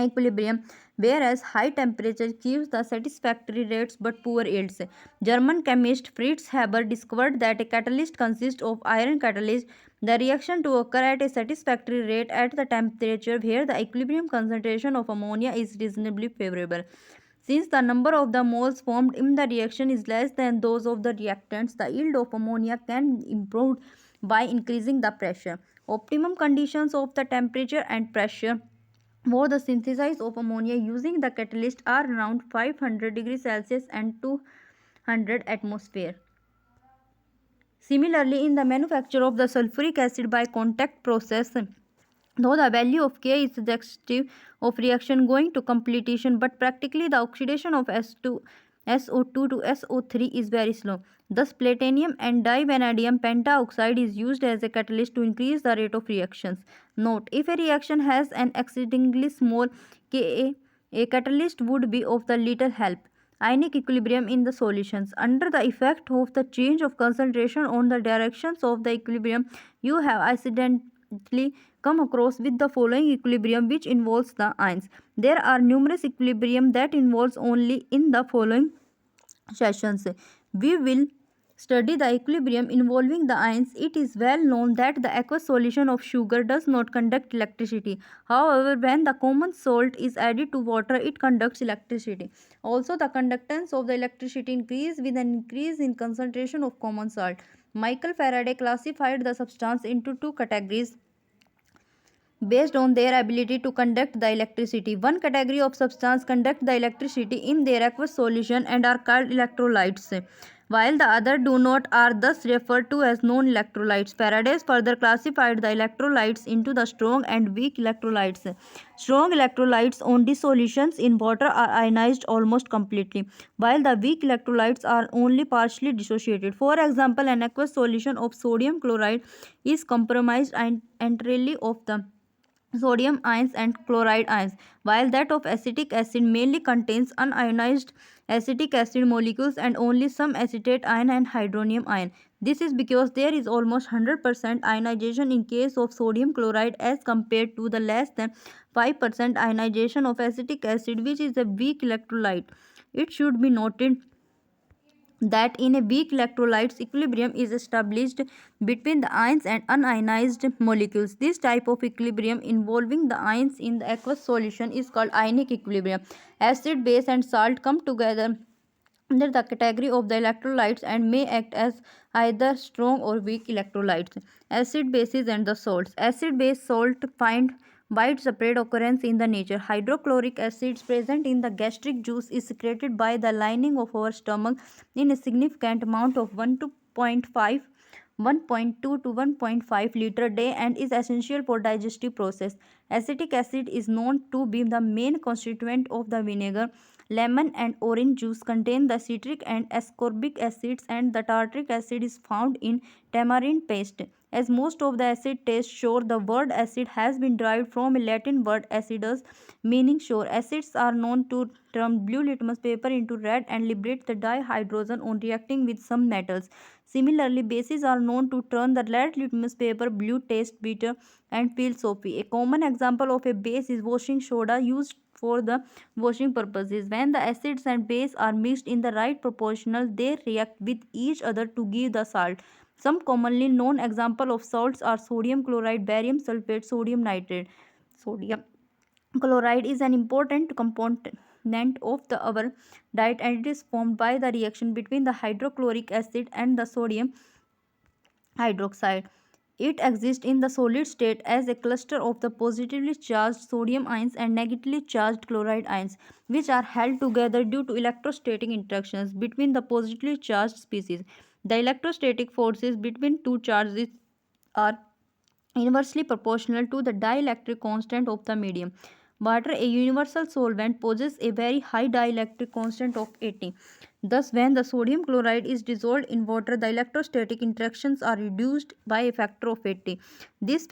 equilibrium, whereas high temperature gives the satisfactory rates but poor yields. German chemist Fritz Haber discovered that a catalyst consists of iron catalyst. The reaction to occur at a satisfactory rate at the temperature where the equilibrium concentration of ammonia is reasonably favorable. Since the number of the moles formed in the reaction is less than those of the reactants, the yield of ammonia can be improved by increasing the pressure. Optimum conditions of the temperature and pressure for the synthesis of ammonia using the catalyst are around 500 degrees Celsius and 200 atmosphere. Similarly, in the manufacture of the sulfuric acid by contact process, though the value of K is suggestive of reaction going to completion, but practically the oxidation of SO2 to SO3 is very slow. Thus, platinum and divanadium pentaoxide is used as a catalyst to increase the rate of reactions. Note, if a reaction has an exceedingly small Ka, a catalyst would be of the little help. Ionic equilibrium in the solutions. Under the effect of the change of concentration on the directions of the equilibrium, you have accidentally come across with the following equilibrium which involves the ions. There are numerous equilibrium that involves only in the following sessions. We will study the equilibrium involving the ions. It is well known that the aqueous solution of sugar does not conduct electricity. However, when the common salt is added to water, it conducts electricity. Also, the conductance of the electricity increases with an increase in concentration of common salt. Michael Faraday classified the substance into two categories based on their ability to conduct the electricity. One category of substance conduct the electricity in their aqueous solution and are called electrolytes, while the other do not, are thus referred to as non-electrolytes. Faraday further classified the electrolytes into the strong and weak electrolytes. Strong electrolytes on dissolutions in water are ionized almost completely, while the weak electrolytes are only partially dissociated. For example, an aqueous solution of sodium chloride is comprised entirely of the sodium ions and chloride ions, while that of acetic acid mainly contains unionized acetic acid molecules and only some acetate ion and hydronium ion. This is because there is almost 100% ionization in case of sodium chloride as compared to the less than 5% ionization of acetic acid, which is a weak electrolyte. It should be noted that in a weak electrolytes equilibrium is established between the ions and unionized molecules. This type of equilibrium involving the ions in the aqueous solution is called ionic equilibrium. Acid, base and salt come together under the category of the electrolytes and may act as either strong or weak electrolytes. Acid, bases and the salts. Acid, base, salt find widespread occurrence in the nature. Hydrochloric acids present in the gastric juice is secreted by the lining of our stomach in a significant amount of 1.2 to 1.5 liter a day and is essential for digestive process. Acetic acid is known to be the main constituent of the vinegar. Lemon and orange juice contain the citric and ascorbic acids, and the tartaric acid is found in tamarind paste. As most of the acid tests show, the word acid has been derived from a Latin word acidus, meaning sour. Acids are known to turn blue litmus paper into red and liberate the dihydrogen on reacting with some metals. Similarly, bases are known to turn the red litmus paper blue, taste bitter, and feel soapy. A common example of a base is washing soda used for the washing purposes. When the acids and base are mixed in the right proportional, they react with each other to give the salt. Some commonly known examples of salts are sodium chloride, barium sulfate, sodium nitrate. Sodium chloride is an important component of our diet, and it is formed by the reaction between the hydrochloric acid and the sodium hydroxide. It exists in the solid state as a cluster of the positively charged sodium ions and negatively charged chloride ions, which are held together due to electrostatic interactions between the positively charged species. The electrostatic forces between two charges are inversely proportional to the dielectric constant of the medium. Water, a universal solvent, possesses a very high dielectric constant of 80. Thus, when the sodium chloride is dissolved in water, the electrostatic interactions are reduced by a factor of 80. This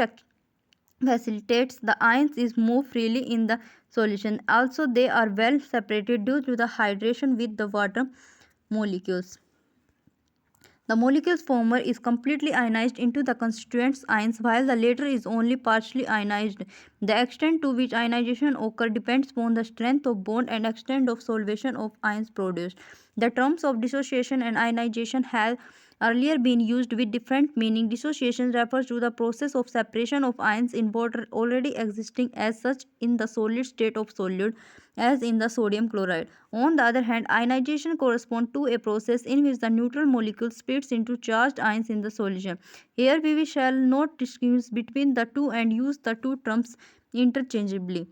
facilitates the ions is move freely in the solution. Also, they are well separated due to the hydration with the water molecules. The molecule's former is completely ionized into the constituents ions, while the latter is only partially ionized. The extent to which ionization occurs depends upon the strength of bond and extent of solvation of ions produced. The terms of dissociation and ionization have earlier been used with different meaning. Dissociation refers to the process of separation of ions in water already existing as such in the solid state of solute, as in the sodium chloride. On the other hand, ionization corresponds to a process in which the neutral molecule splits into charged ions in the solution. Here we shall not distinguish between the two and use the two terms interchangeably.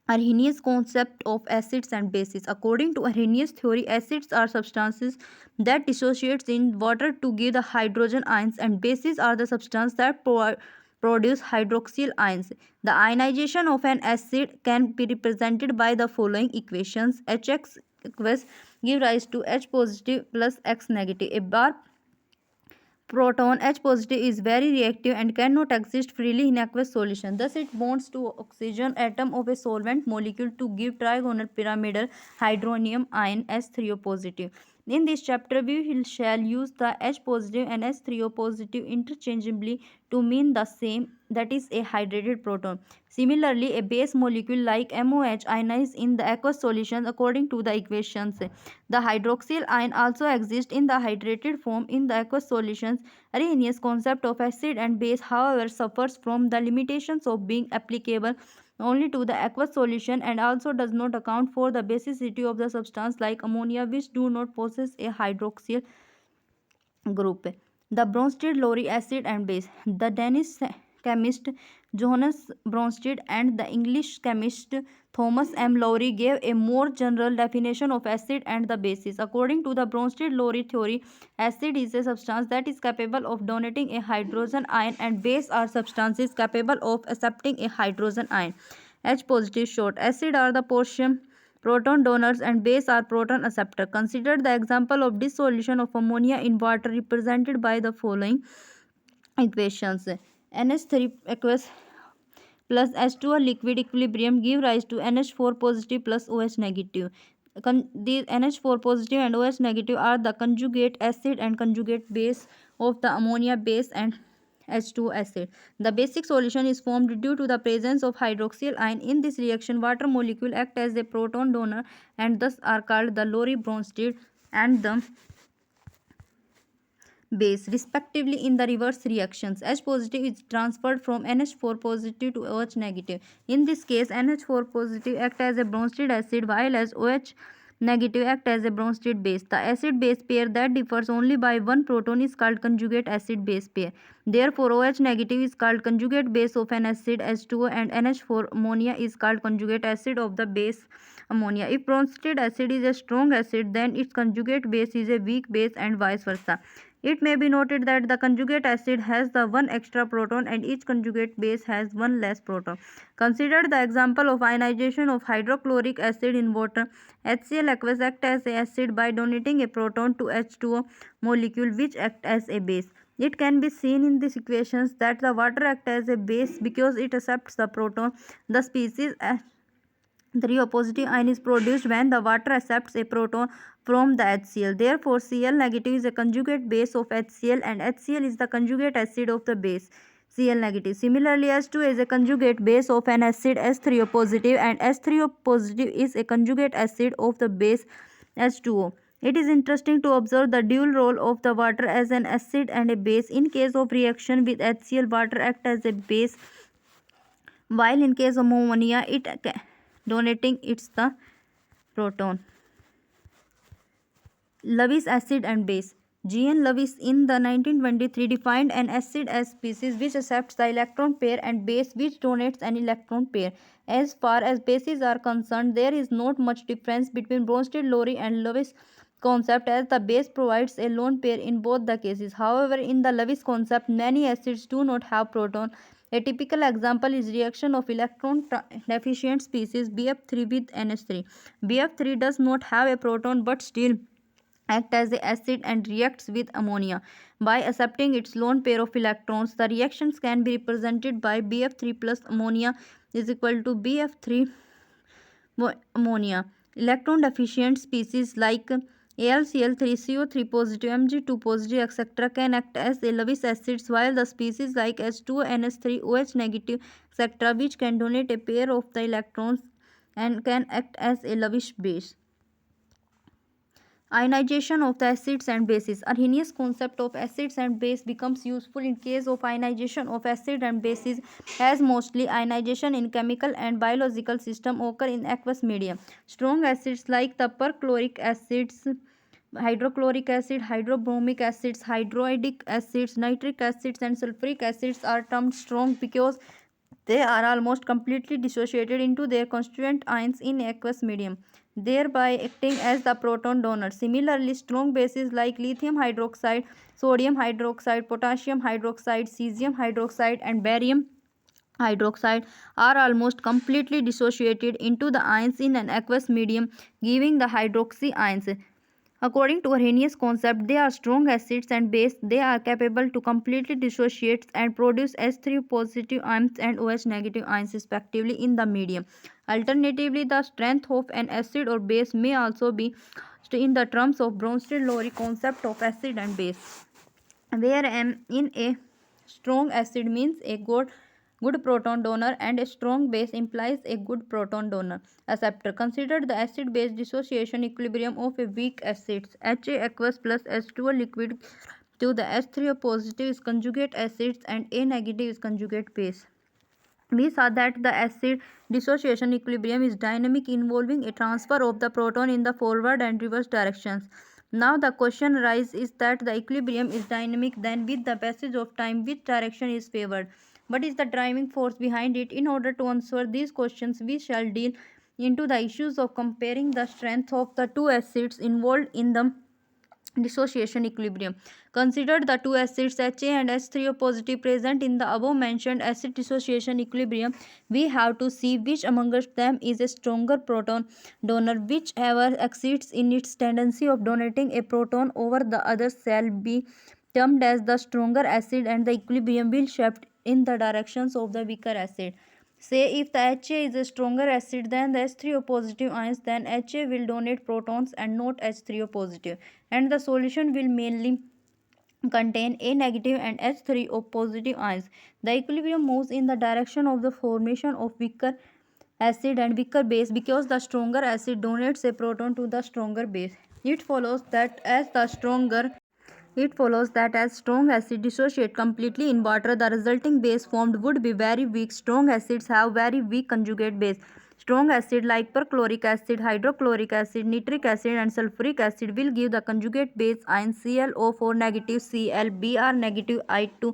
Arrhenius' concept of acids and bases. According to Arrhenius' theory, acids are substances that dissociate in water to give the hydrogen ions, and bases are the substances that produce hydroxyl ions. The ionization of an acid can be represented by the following equations. Hx equals give rise to H positive plus X negative. A bar proton H positive is very reactive and cannot exist freely in aqueous solution. Thus, it bonds to oxygen atom of a solvent molecule to give trigonal pyramidal hydronium ion H3O positive. In this chapter, we shall use the H positive and H3O positive interchangeably to mean the same, that is a hydrated proton. Similarly, a base molecule like MOH ionizes in the aqueous solutions according to the equations. The hydroxyl ion also exists in the hydrated form in the aqueous solutions. Arrhenius concept of acid and base, however, suffers from the limitations of being applicable only to the aqueous solution and also does not account for the basicity of the substance like ammonia, which do not possess a hydroxyl group. The Bronsted-Lowry acid and base. The Danish chemist Johannes Bronsted and the English chemist Thomas M. Lowry gave a more general definition of acid and the bases. According to the Bronsted-Lowry theory, acid is a substance that is capable of donating a hydrogen ion and base are substances capable of accepting a hydrogen ion. H positive short. Acid are the portion proton donors and base are proton acceptor. Consider the example of dissolution of ammonia in water represented by the following equations. NH3 aqueous plus H2O liquid equilibrium give rise to NH4 positive plus OH negative. These NH4 positive and OH negative are the conjugate acid and conjugate base of the ammonia base and H2O acid. The basic solution is formed due to the presence of hydroxyl ion. In this reaction, water molecule act as a proton donor and thus are called the Lowry-Bronsted and the base respectively. In the reverse reactions, H positive is transferred from NH4 positive to OH negative. In this case, NH4 positive act as a Bronsted acid while as OH negative act as a Bronsted base. The acid base pair that differs only by one proton is called conjugate acid base pair. Therefore, OH negative is called conjugate base of an acid H2O and NH4 ammonia is called conjugate acid of the base ammonia. If Bronsted acid is a strong acid, then its conjugate base is a weak base and vice versa. It may be noted that the conjugate acid has the one extra proton and each conjugate base has one less proton. Consider the example of ionization of hydrochloric acid in water. HCl aqueous act as an acid by donating a proton to H2O molecule which act as a base. It can be seen in these equations that the water acts as a base because it accepts the proton. The species 3O positive ion is produced when the water accepts a proton from the HCl. Therefore, Cl negative is a conjugate base of HCl and HCl is the conjugate acid of the base Cl negative. Similarly, H2 is a conjugate base of an acid H3O positive and H3O positive is a conjugate acid of the base H2O. It is interesting to observe the dual role of the water as an acid and a base. In case of reaction with HCl, water acts as a base, while in case of ammonia, it donating its the proton. Lewis acid and base. G.N. Lewis in the 1923 defined an acid as species which accepts the electron pair and base which donates an electron pair. As far as bases are concerned, there is not much difference between Bronsted-Lowry and Lewis concept as the base provides a lone pair in both the cases. However, in the Lewis concept, many acids do not have proton. A typical example is reaction of electron deficient species BF3 with NH3. BF3 does not have a proton but still act as an acid and reacts with ammonia by accepting its lone pair of electrons. The reactions can be represented by BF3 plus ammonia is equal to BF3 ammonia. Electron deficient species like AlCl3, CO3 positive, Mg2 positive, etc. can act as a Lewis acids, while the species like H2O, NH3, OH negative, etc., which can donate a pair of the electrons and can act as a Lewis base. Ionization of the acids and bases. Arrhenius concept of acids and base becomes useful in case of ionization of acid and bases, as mostly ionization in chemical and biological system occur in aqueous medium. Strong acids like the perchloric acids, hydrochloric acid, hydrobromic acids, hydroiodic acids, nitric acids and sulfuric acids are termed strong because They are almost completely dissociated into their constituent ions in aqueous medium, thereby acting as the proton donor. Similarly, strong bases like lithium hydroxide, sodium hydroxide, potassium hydroxide, cesium hydroxide, and barium hydroxide are almost completely dissociated into the ions in an aqueous medium, giving the hydroxy ions. According to Arrhenius concept, they are strong acids and base. They are capable to completely dissociate and produce H3 positive ions and OH negative ions respectively in the medium. Alternatively, the strength of an acid or base may also be in the terms of Bronsted-Lowry concept of acid and base, where M in a strong acid means a good proton donor and a strong base implies a good proton donor acceptor. Consider the acid base dissociation equilibrium of a weak acid Ha aqueous plus H2O liquid to the H3O positive is conjugate acids and A negative is conjugate base. We saw that the acid dissociation equilibrium is dynamic, involving a transfer of the proton in the forward and reverse directions. Now the question arises is that the equilibrium is dynamic, then with the passage of time which direction is favored? What is the driving force behind it? In order to answer these questions, we shall deal into the issues of comparing the strength of the two acids involved in the dissociation equilibrium. Consider the two acids Ha and H3O positive present in the above mentioned acid dissociation equilibrium. We have to see which amongst them is a stronger proton donor. Whichever exceeds in its tendency of donating a proton over the other shall be termed as the stronger acid, and the equilibrium will shift in the directions of the weaker acid. Say if the Ha is a stronger acid than the H3O positive ions, then Ha will donate protons and not H3O positive, and the solution will mainly contain A negative and H3O positive ions. The equilibrium moves in the direction of the formation of weaker acid and weaker base because the stronger acid donates a proton to the stronger base. It follows that as strong acid dissociate completely in water, the resulting base formed would be very weak. Strong acids have very weak conjugate base. Strong acid like perchloric acid, hydrochloric acid, nitric acid and sulfuric acid will give the conjugate base ion ClO4 negative, Cl, Br negative, I2,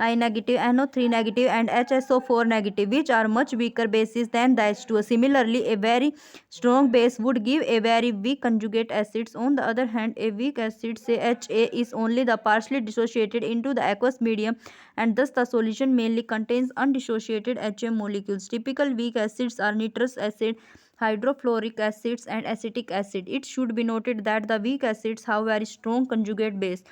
I negative, NO3 negative and HSO4 negative, which are much weaker bases than the H2O. Similarly, a very strong base would give a very weak conjugate acids. On the other hand, a weak acid, say Ha, is only the partially dissociated into the aqueous medium, and thus the solution mainly contains undissociated Ha molecules. Typical weak acids are nitrous acid, hydrofluoric acids and acetic acid. It should be noted that the weak acids have very strong conjugate base.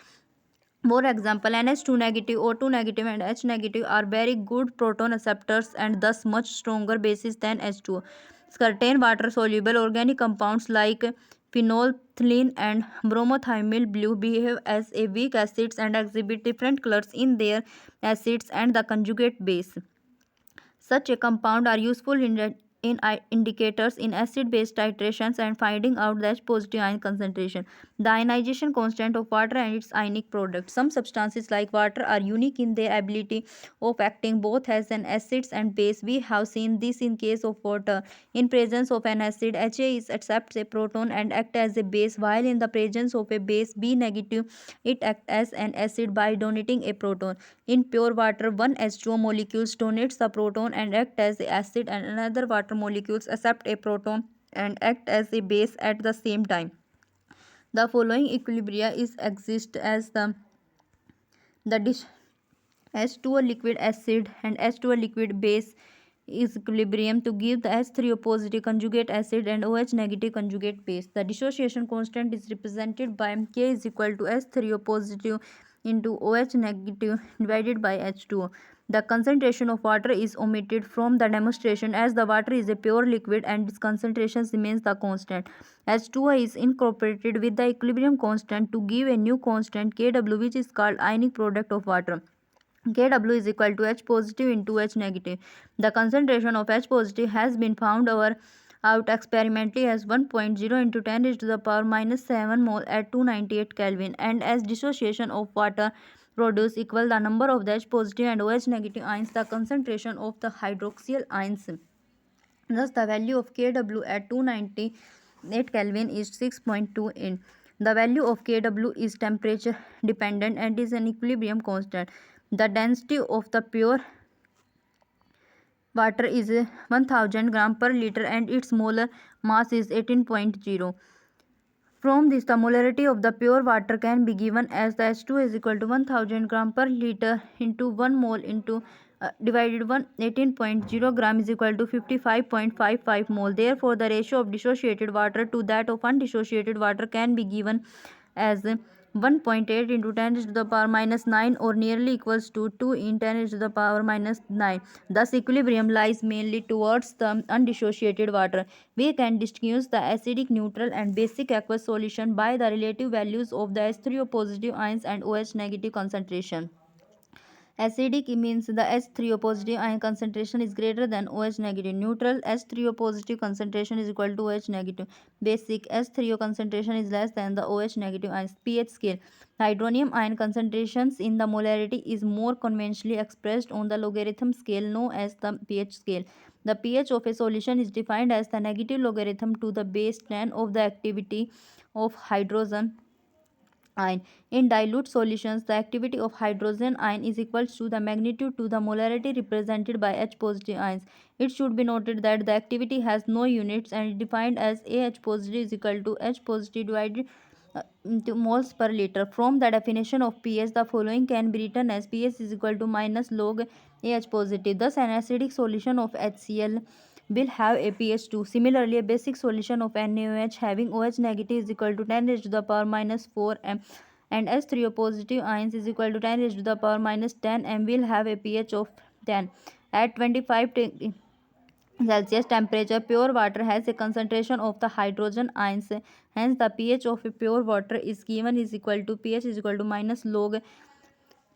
For example, NH2 negative, O2 negative and H negative are very good proton acceptors and thus much stronger bases than H2O. Certain water-soluble organic compounds like phenolphthalein and bromothymyl blue behave as a weak acids and exhibit different colors in their acids and the conjugate base. Such a compound are useful in indicators in acid-base titrations and finding out the H positive ion concentration, the ionization constant of water and its ionic product. Some substances like water are unique in their ability of acting both as an acid and base. We have seen this in case of water. In presence of an acid, accepts a proton and acts as a base, while in the presence of a base B negative, it acts as an acid by donating a proton. In pure water, one H2O molecule donates the proton and acts as the acid, and another water molecules accept a proton and act as a base at the same time. The following equilibria exist as the H2O liquid acid and H2O liquid base is equilibrium to give the H3O positive conjugate acid and OH negative conjugate base. The dissociation constant is represented by K is equal to H3O positive into OH negative divided by H2O. The concentration of water is omitted from the demonstration as the water is a pure liquid and its concentration remains the constant. H2O is incorporated with the equilibrium constant to give a new constant Kw, which is called ionic product of water. Kw is equal to H positive into H negative. The concentration of H positive has been found out experimentally as 1.0 into 10 raised to the power minus 7 mole at 298 Kelvin, and as dissociation of water produce equal the number of the H positive and OH negative ions, the concentration of the hydroxyl ions. Thus, the value of Kw at 298 Kelvin is 6.2 in. The value of Kw is temperature dependent and is an equilibrium constant. The density of the pure water is 1000 gram per liter and its molar mass is 18.0. From this, the molarity of the pure water can be given as the H2 is equal to 1000 gram per liter into 1 mole into divided 18.0 gram is equal to 55.55 mole. Therefore, the ratio of dissociated water to that of undissociated water can be given as 1.8 into 10 raised to the power minus 9 or nearly equals to 2 in 10 raised to the power minus 9. Thus, equilibrium lies mainly towards the undissociated water. We can distinguish the acidic, neutral and basic aqueous solution by the relative values of the H3O positive ions and OH negative concentration. Acidic means the H3O positive ion concentration is greater than OH negative. Neutral H3O positive concentration is equal to OH negative. Basic H3O concentration is less than the OH negative ions. pH scale. Hydronium ion concentrations in the molarity is more conventionally expressed on the logarithm scale known as the pH scale. The pH of a solution is defined as the negative logarithm to the base 10 of the activity of hydrogen ion. In dilute solutions, the activity of hydrogen ion is equal to the magnitude to the molarity represented by H positive ions. It should be noted that the activity has no units and is defined as AH positive is equal to H positive divided into moles per liter. From the definition of pH, the following can be written as pH is equal to minus log AH positive. Thus, an acidic solution of HCl will have a pH 2. Similarly, a basic solution of NaOH having OH negative is equal to 10 raised to the power minus 4 m and H3O positive ions is equal to 10 raised to the power minus 10 m will have a pH of 10. At 25 Celsius temperature, pure water has a concentration of the hydrogen ions. Hence, the pH of a pure water is given is equal to pH is equal to minus log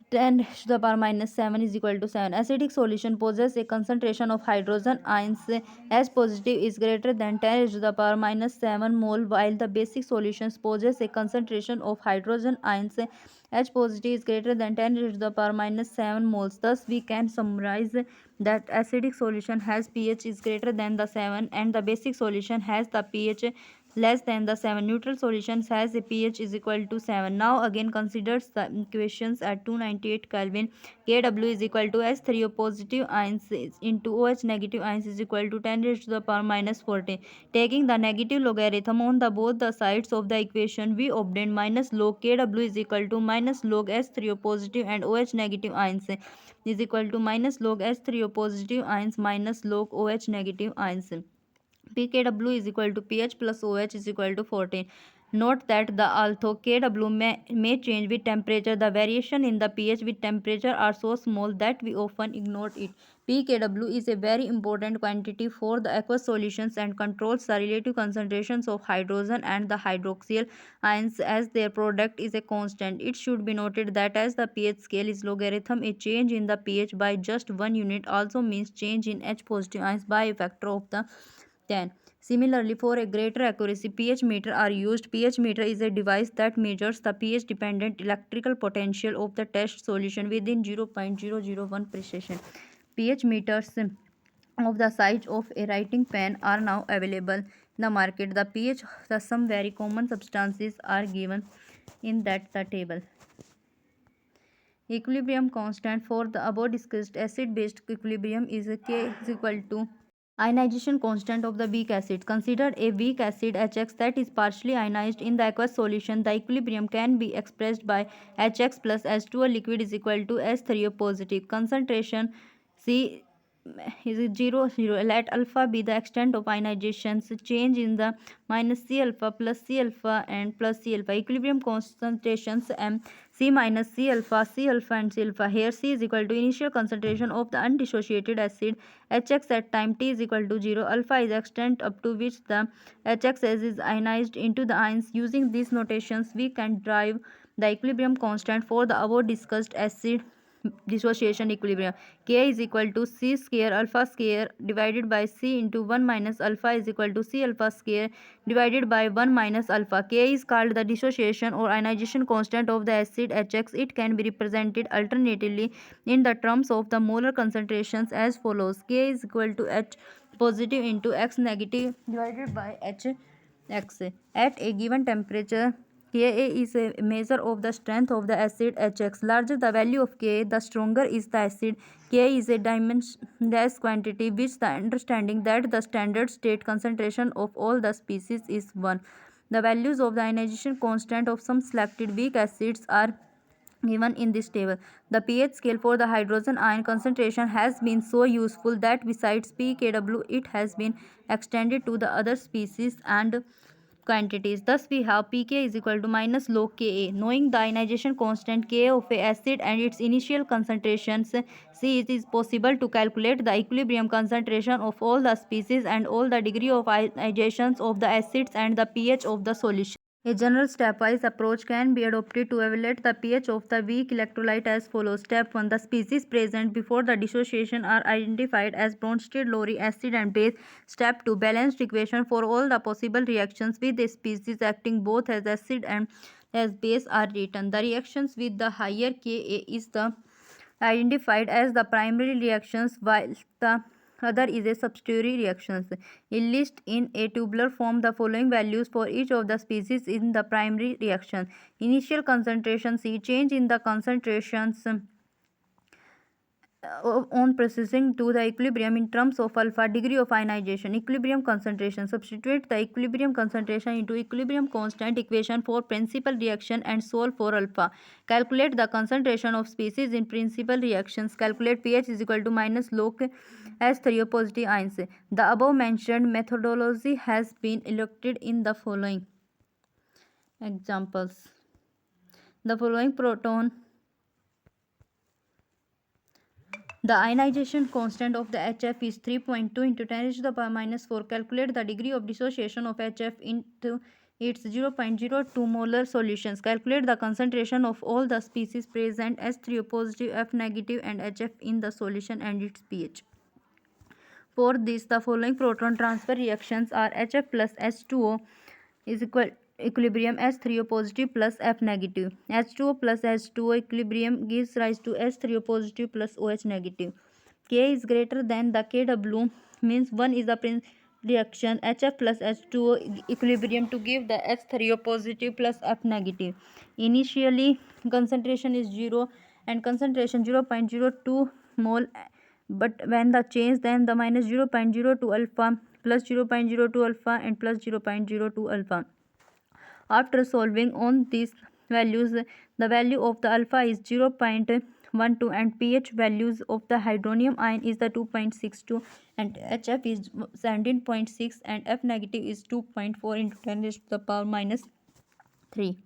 10 to the power minus 7 is equal to 7. Acidic solution possesses a concentration of hydrogen ions as positive is greater than 10 to the power minus 7 mole, while the basic solutions possess a concentration of hydrogen ions H positive is greater than 10 to the power minus 7 moles. Thus, we can summarize that acidic solution has pH is greater than the 7 and the basic solution has the pH less than the 7. Neutral solutions has a pH is equal to 7. Now again considers the equations at 298 Kelvin. Kw is equal to H3O positive ions into OH negative ions is equal to 10 raised to the power minus 14. Taking the negative logarithm on the both the sides of the equation, we obtain minus log Kw is equal to minus log H3O positive and OH negative ions is equal to minus log H3O positive ions minus log OH negative ions. pKw is equal to pH plus OH is equal to 14. Note that although Kw may change with temperature, the variation in the pH with temperature are so small that we often ignore it. pKw is a very important quantity for the aqueous solutions and controls the relative concentrations of hydrogen and the hydroxyl ions as their product is a constant. It should be noted that as the pH scale is logarithm, a change in the pH by just 1 unit also means change in H positive ions by a factor of the 10. Similarly, for a greater accuracy, pH meter are used. pH meter is a device that measures the pH dependent electrical potential of the test solution within 0.001 precision. pH meters of the size of a writing pen are now available in the market. The pH of some very common substances are given in the table. Equilibrium constant for the above discussed acid based equilibrium is K is equal to ionization constant of the weak acid. Consider a weak acid HX that is partially ionized in the aqueous solution. The equilibrium can be expressed by HX plus H2O liquid is equal to H3O positive. Concentration C is 0 0. Let alpha be the extent of ionizations. Change in the minus C alpha plus C alpha and plus C alpha. Equilibrium concentrations M C minus C alpha and C alpha. Here C is equal to initial concentration of the undissociated acid HX at time t is equal to 0. Alpha is the extent up to which the HX is ionized into the ions. Using these notations, we can derive the equilibrium constant for the above discussed acid dissociation equilibrium. K is equal to C square alpha square divided by C into 1 minus alpha is equal to C alpha square divided by 1 minus alpha. K is called the dissociation or ionization constant of the acid HX. It can be represented alternatively in the terms of the molar concentrations as follows. K is equal to H positive into X negative divided by HX. At a given temperature, Ka is a measure of the strength of the acid HX. Larger the value of Ka, the stronger is the acid. Ka is a dimensionless quantity which the understanding that the standard state concentration of all the species is 1. The values of the ionization constant of some selected weak acids are given in this table. The pH scale for the hydrogen ion concentration has been so useful that besides pKw it has been extended to the other species and quantities. Thus we have pK is equal to minus log Ka. Knowing the ionization constant Ka of a acid and its initial concentrations, see it is possible to calculate the equilibrium concentration of all the species and all the degree of ionizations of the acids and the pH of the solution. A general stepwise approach can be adopted to evaluate the pH of the weak electrolyte as follows. Step 1. The species present before the dissociation are identified as Bronsted-Lowry acid and base. Step 2. Balanced equation for all the possible reactions with a species acting both as acid and as base are written. The reactions with the higher Ka is the identified as the primary reactions while the other is a subsidiary reactions. List in a tabular form the following values for each of the species in the primary reaction. Initial concentration C. Change in the concentrations on processing to the equilibrium in terms of alpha. Degree of ionization. Equilibrium concentration. Substitute the equilibrium concentration into equilibrium constant equation for principal reaction and solve for alpha. Calculate the concentration of species in principal reactions. Calculate pH is equal to minus log H3O positive ions. The above mentioned methodology has been elected in the following examples. The following proton. The ionization constant of the HF is 3.2 into 10 raised to the power minus 4. Calculate the degree of dissociation of HF into its 0.02 molar solutions. Calculate the concentration of all the species present H3O positive, F negative and HF in the solution and its pH. For this, the following proton transfer reactions are HF plus H2O is equilibrium H3O positive plus F negative. H2O plus H2O equilibrium gives rise to H3O positive plus OH negative. K is greater than the Kw means 1 is the reaction HF plus H2O equilibrium to give the H3O positive plus F negative. Initially concentration is 0 and concentration 0.02 mole, but when the change then the minus 0.02 alpha plus 0.02 alpha and plus 0.02 alpha. After solving on these values, the value of the alpha is 0.12 and pH values of the hydronium ion is the 2.62 and HF is 17.6 and F negative is 2.4 into 10 raised to the power minus 3.